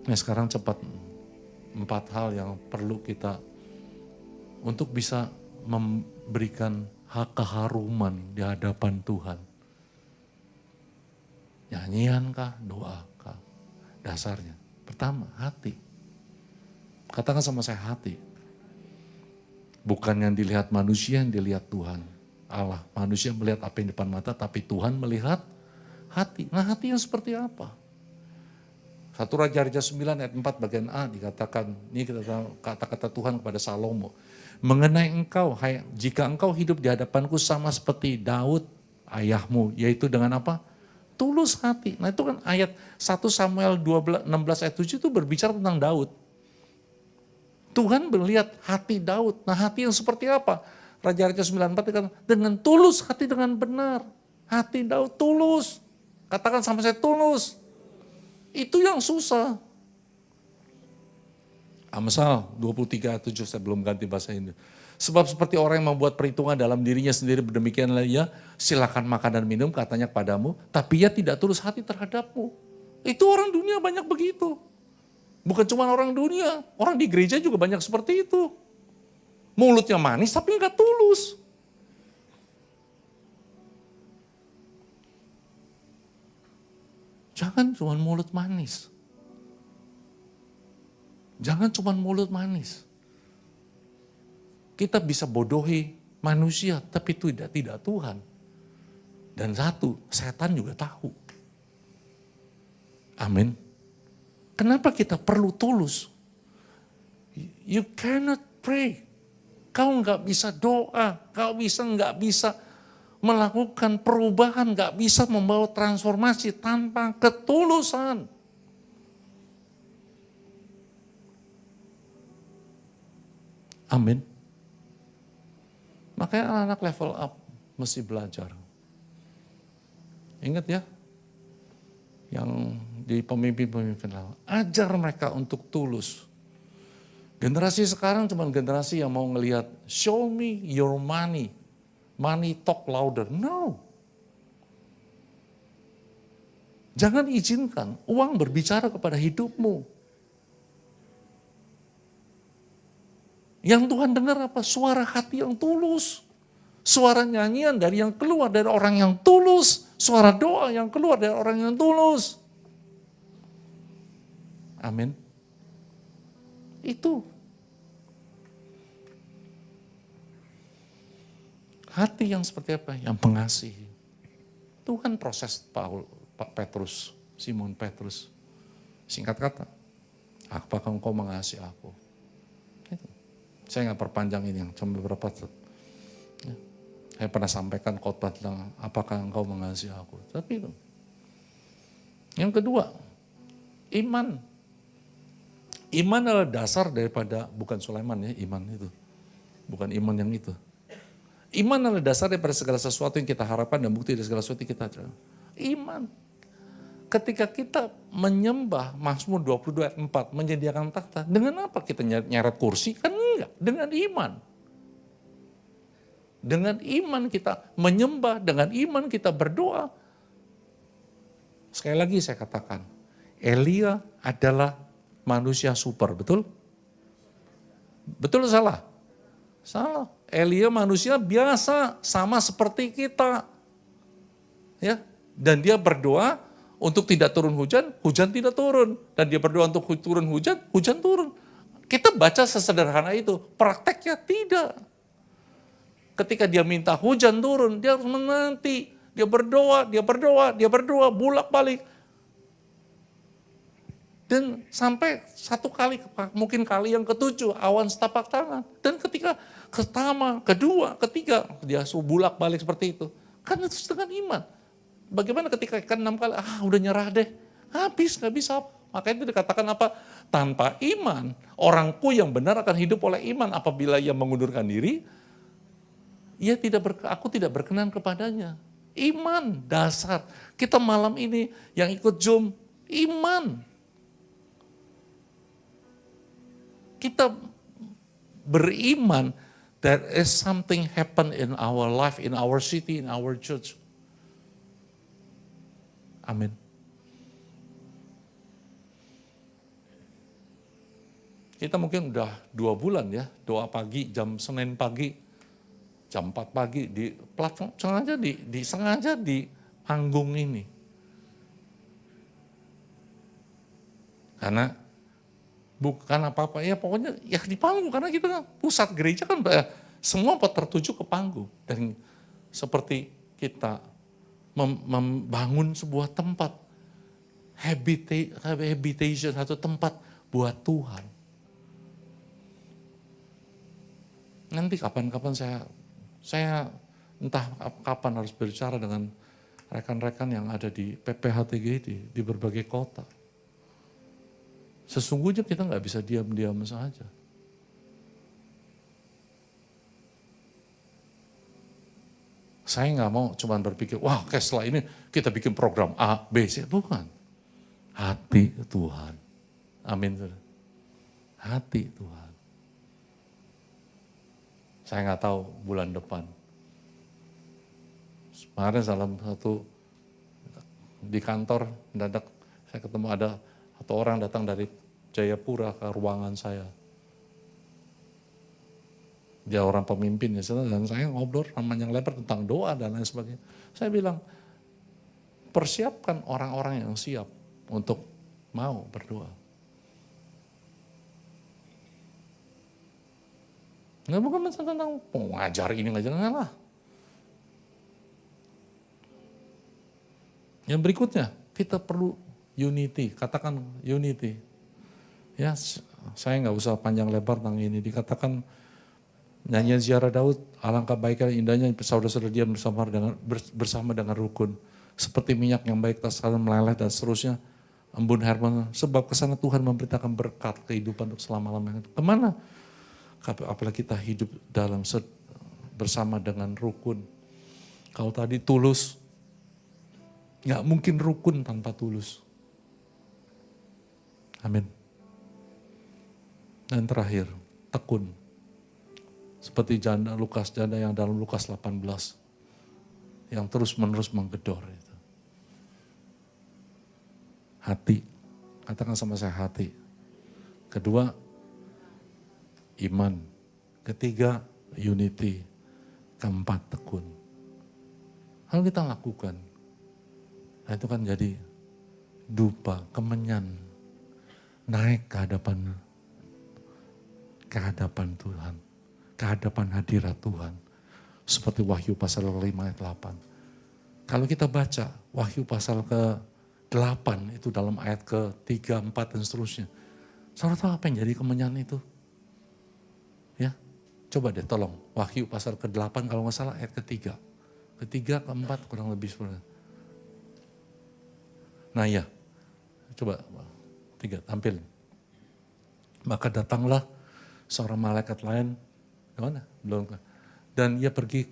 Nah sekarang cepat 4 hal yang perlu kita untuk bisa memberikan hak keharuman di hadapan Tuhan. Nyanyian kah, doa kah, dasarnya. Pertama, hati. Katakan sama saya, hati. Bukan yang dilihat manusia, yang dilihat Tuhan. Allah, manusia melihat apa yang di depan mata, tapi Tuhan melihat hati. Nah hati yang seperti apa? 1 Raja-Raja 9 ayat 4 bagian A dikatakan, ini kata-kata Tuhan kepada Salomo. Mengenai engkau, jika engkau hidup di hadapanku sama seperti Daud ayahmu, yaitu dengan apa? Tulus hati. Nah itu kan ayat 1 Samuel 16 ayat 7 itu berbicara tentang Daud. Tuhan melihat hati Daud. Nah hati yang seperti apa? Raja-Raja 94 dikatakan, dengan tulus, hati dengan benar. Hati Daud tulus. Katakan sama saya tulus. Itu yang susah. Amsal 23 ayat 7, saya belum ganti bahasa ini. Sebab seperti orang yang membuat perhitungan dalam dirinya sendiri, demikianlah ia, silakan makan dan minum katanya kepadamu, tapi ia tidak tulus hati terhadapmu. Itu orang dunia banyak begitu. Bukan cuma orang dunia, orang di gereja juga banyak seperti itu. Mulutnya manis tapi enggak tulus. Jangan cuma mulut manis. Jangan cuma mulut manis. Kita bisa bodohi manusia, tapi tidak Tuhan. Dan satu, setan juga tahu. Amin. Kenapa kita perlu tulus? You cannot pray. Kau nggak bisa doa, kau nggak bisa melakukan perubahan, nggak bisa membawa transformasi tanpa ketulusan. Amin. Makanya anak-anak level up mesti belajar. Ingat ya, yang di pemimpin-pemimpin lawan, ajar mereka untuk tulus. Generasi sekarang cuma generasi yang mau ngelihat, show me your money. Money talk louder. No. Jangan izinkan uang berbicara kepada hidupmu. Yang Tuhan dengar apa? Suara hati yang tulus. Suara nyanyian dari yang keluar dari orang yang tulus. Suara doa yang keluar dari orang yang tulus. Amin. Itu. Hati yang seperti apa? Yang mengasihi. Itu kan proses Petrus, Simon Petrus. Singkat kata, apakah engkau mengasihi aku? Itu. Saya nggak perpanjang ini, cuma beberapa. Ya. Saya pernah sampaikan khotbah tentang apakah engkau mengasihi aku. Tapi itu. Yang kedua, iman. Iman adalah dasar daripada, bukan Sulaiman ya, iman itu. Bukan iman yang itu. Iman adalah dasar daripada segala sesuatu yang kita harapkan dan bukti dari segala sesuatu yang kita harapkan. Iman. Ketika kita menyembah Mazmur 22 ayat 4, menyediakan takhta, dengan apa kita nyeret kursi? Kan enggak, dengan iman. Dengan iman kita menyembah, dengan iman kita berdoa. Sekali lagi saya katakan, Elia adalah manusia super, betul? Betul atau salah? Salah. Elia manusia biasa, sama seperti kita. Ya, dan dia berdoa untuk tidak turun hujan, hujan tidak turun. Dan dia berdoa untuk turun hujan, hujan turun. Kita baca sesederhana itu, prakteknya tidak. Ketika dia minta hujan turun, dia harus menanti. Dia berdoa, bolak-balik. Dan sampai satu kali, mungkin kali yang ketujuh, awan setapak tangan. Dan ketika pertama, kedua, ketiga, dia bolak-balik seperti itu. Kan itu dengan iman. Bagaimana ketika ke-6 kali, udah nyerah deh. Habis, gak bisa. Makanya itu dikatakan apa? Tanpa iman, orangku yang benar akan hidup oleh iman. Apabila ia mengundurkan diri, aku tidak berkenan kepadanya. Iman, dasar. Kita malam ini yang ikut Zoom, iman. Kita beriman, there is something happen in our life, in our city, in our church. Amin. Kita mungkin udah 2 bulan ya, doa pagi, jam Senin pagi, jam 4 pagi, di platform, sengaja di panggung ini. Karena bukan apa-apa, ya pokoknya ya di panggung, karena kita kan pusat gereja kan semua tertuju ke panggung. Dan seperti kita membangun sebuah tempat, habitation, satu tempat buat Tuhan. Nanti kapan-kapan saya entah kapan harus berbicara dengan rekan-rekan yang ada di PPHTG di berbagai kota. Sesungguhnya kita nggak bisa diam-diam saja. Saya nggak mau cuma berpikir, wah kayak setelah ini kita bikin program A, B, C. Bukan. Hati Tuhan. Amin. Hati Tuhan. Saya nggak tahu bulan depan. Kemarin dalam satu di kantor, mendadak saya ketemu ada satu orang datang dari Jayapura ke ruangan saya. Dia orang pemimpin ya, dan saya ngobrol namanya lebar tentang doa dan lain sebagainya. Saya bilang, persiapkan orang-orang yang siap untuk mau berdoa. Nggak bukan tentang pengajar ini ngajar enggak lah. Yang berikutnya, kita perlu unity, katakan unity. Ya, saya nggak usah panjang lebar tentang ini. Dikatakan nyanyian ziarah Daud, alangkah baiknya indahnya saudara-saudara dia bersama dengan rukun. Seperti minyak yang baik tak sekali meleleh dan seterusnya. Embun Herman, sebab kesana Tuhan memberitakan berkat kehidupan untuk selama-lamanya. Kemana? Apalagi kita hidup dalam bersama dengan rukun. Kalau tadi tulus, nggak mungkin rukun tanpa tulus. Amin. Dan terakhir, tekun. Seperti janda yang dalam Lukas 18. Yang terus-menerus menggedor itu. Hati. Katakan sama saya hati. Kedua, iman. Ketiga, unity. Keempat, tekun. Hal kita lakukan. Nah itu kan jadi dupa, kemenyan. Naik ke hadapan Tuhan. Ke hadapan hadirat Tuhan. Seperti Wahyu pasal 5 ayat 8. Kalau kita baca Wahyu pasal ke-8 itu dalam ayat ke-3, 4 dan seterusnya. Saudara tahu apa yang jadi kemenyan itu? Ya, coba deh tolong. Wahyu pasal ke-8 kalau nggak salah ayat ke-3. Ke-3, ke-4 kurang lebih sebenarnya. Nah ya, coba 3 tampil. Maka datanglah seorang malaikat lain, mana? Belum. Dan ia pergi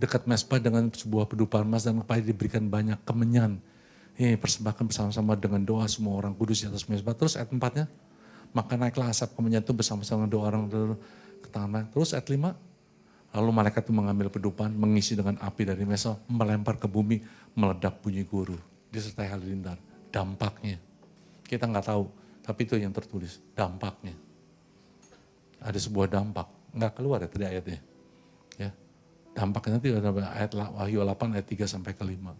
dekat mesbah dengan sebuah pedupaan emas dan kepada diberikan banyak kemenyan. Ini persembahkan bersama-sama dengan doa semua orang kudus di atas mesbah. Terus ayat 4-nya, maka naiklah asap kemenyan itu bersama-sama dengan doa orang ke tangan. Terus ayat 5, lalu malaikat itu mengambil pedupaan, mengisi dengan api dari mesbah, melempar ke bumi, meledak bunyi guru. Disertai halilintar. Dampaknya, kita nggak tahu, tapi itu yang tertulis, dampaknya. Ada sebuah dampak, nggak keluar ya tadi ayatnya. Ya, dampaknya nanti ada ayat Wahyu 8 ayat 3 sampai ke 5.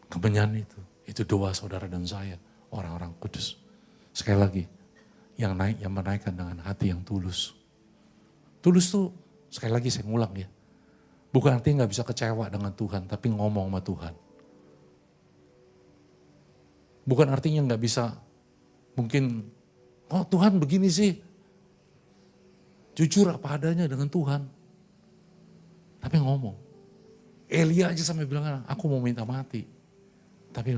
Kemenyan itu doa saudara dan saya, orang-orang kudus. Sekali lagi, yang menaikkan dengan hati yang tulus. Tulus tuh, sekali lagi saya ngulang ya, bukan artinya nggak bisa kecewa dengan Tuhan, tapi ngomong sama Tuhan. Bukan artinya nggak bisa, mungkin, oh Tuhan begini sih. Jujur apa adanya dengan Tuhan. Tapi ngomong. Elia aja sampai bilang, aku mau minta mati. Tapi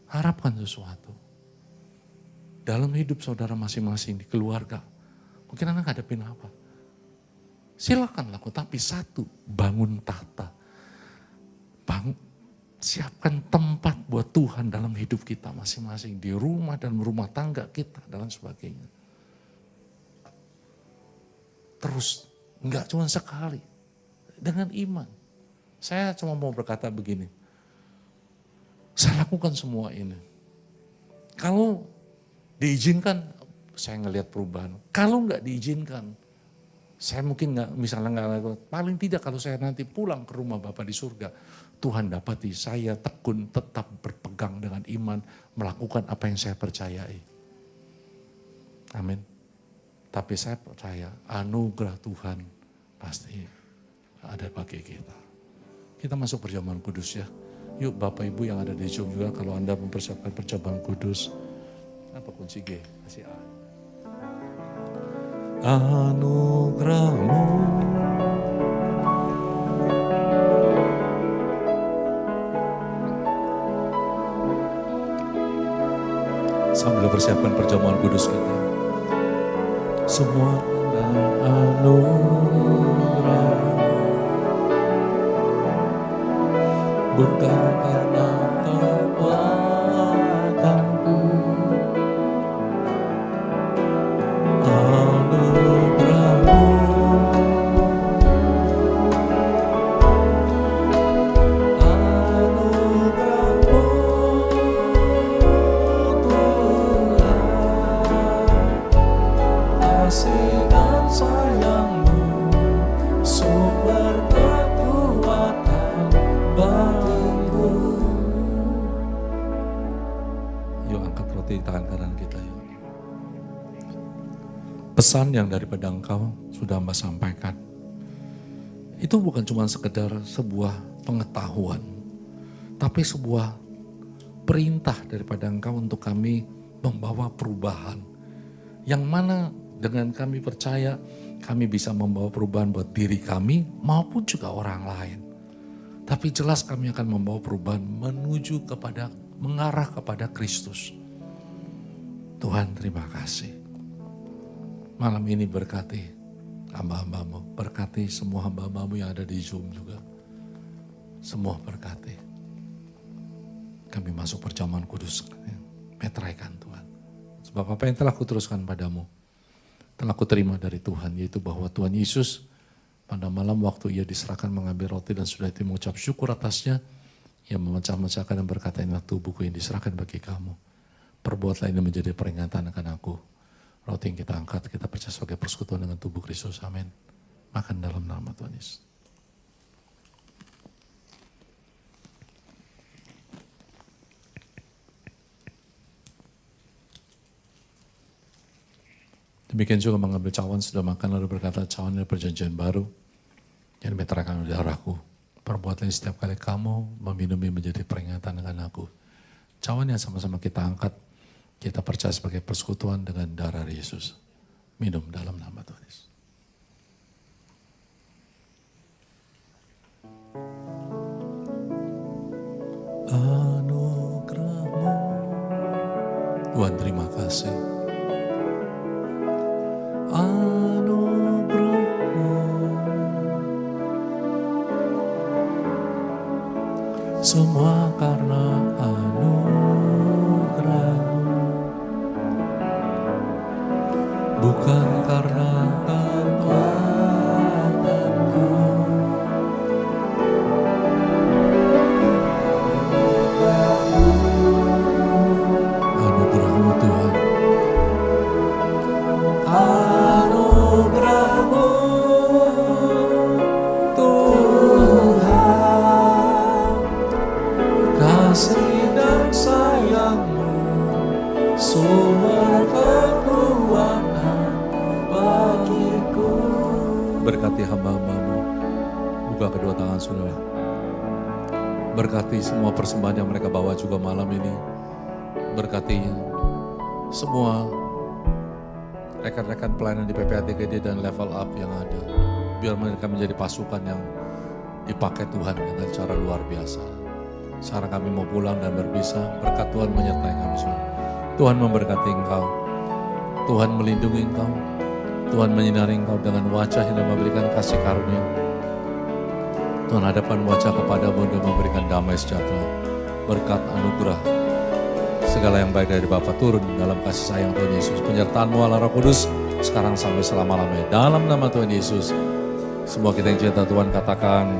harapkan sesuatu. Dalam hidup saudara masing-masing di keluarga. Mungkin Anda ngadepin apa? Silakan lakukan, tapi satu, bangun tata. Siapkan tempat buat Tuhan dalam hidup kita masing-masing. Di rumah dan rumah tangga kita dan sebagainya. Terus, enggak cuma sekali. Dengan iman. Saya cuma mau berkata begini. Saya lakukan semua ini. Kalau diizinkan, saya ngelihat perubahan. Kalau enggak diizinkan, saya mungkin paling tidak kalau saya nanti pulang ke rumah Bapa di surga, Tuhan dapati saya tekun tetap berpegang dengan iman, melakukan apa yang saya percayai. Amin. Tapi saya percaya anugerah Tuhan pasti ada bagi kita. Kita masuk perjamuan kudus ya. Yuk Bapak Ibu yang ada di Zoom juga, kalau Anda mempersiapkan perjamuan kudus, apa kunci G? Kasih A. Anugerahmu sambil persiapkan perjamuan kudus kita. Semua anugerah bukan karena kekuatanku. Anugerah-Mu, anugerah-Mu Tuhan, kasih dan sayang-Mu, sumber kekuatan bagiku. Yuk angkat roti di tangan kanan kita yuk. Pesan yang daripada Engkau sudah Hamba sampaikan, itu bukan cuma sekedar sebuah pengetahuan, tapi sebuah perintah daripada Engkau untuk kami membawa perubahan. Yang mana dengan kami percaya, kami bisa membawa perubahan buat diri kami maupun juga orang lain. Tapi jelas kami akan membawa perubahan menuju kepada, mengarah kepada Kristus. Tuhan terima kasih. Malam ini berkati hamba-hambamu, berkati semua hamba-hambamu yang ada di Zoom juga. Semua berkati. Kami masuk perjamuan kudus, meteraikan Tuhan. Sebab apa yang telah kuteruskan padamu, telah kuterima dari Tuhan, yaitu bahwa Tuhan Yesus pada malam waktu ia diserahkan mengambil roti dan sudah itu mengucap syukur atasnya, ia memecah-mecahkan dan berkata, inilah tubuhku yang diserahkan bagi kamu. Perbuatlah ini menjadi peringatan akan aku. Roti yang kita angkat, kita percaya sebagai persekutuan dengan tubuh Kristus. Amin. Makan dalam nama Tuhan Yesus. Demikian juga mengambil cawan, sudah makan lalu berkata, cawan ini perjanjian baru yang dimeteraikan oleh darahku. Perbuatlah setiap kali kamu meminumnya menjadi peringatan dengan aku. Cawan yang sama-sama kita angkat, kita percaya sebagai persekutuan dengan darah Yesus. Minum dalam nama Tuhan Yesus. Anugerah-Mu, Tuhan terima kasih. Anugerah-Mu, Semua karena anugerah-Mu, bukan karena kekuatanku. anugerah-Mu Tuhan. Anugerah-Mu Tuhan, kasih dan sayang-Mu, sumber kekuatan bagiku. Berkati hamba-hambamu, buka kedua tangan saudara. Berkati semua persembahan yang mereka bawa juga malam ini. Berkati semua rekan-rekan pelayanan di PPA3D dan level up yang ada. Biar mereka menjadi pasukan yang dipakai Tuhan dengan cara luar biasa. Sekarang kami mau pulang dan berpisah, berkat Tuhan menyertai kami semua. Tuhan memberkati engkau, Tuhan melindungi engkau, Tuhan menyinari engkau dengan wajah yang memberikan kasih karunia. Tuhan hadapan wajah kepadamu dan memberikan damai sejahtera. Berkat anugerah segala yang baik dari Bapa turun dalam kasih sayang Tuhan Yesus. Penyertaan-Mu Allah Roh Kudus sekarang sampai selama-lamanya. Dalam nama Tuhan Yesus. Semua kita yang cinta Tuhan katakan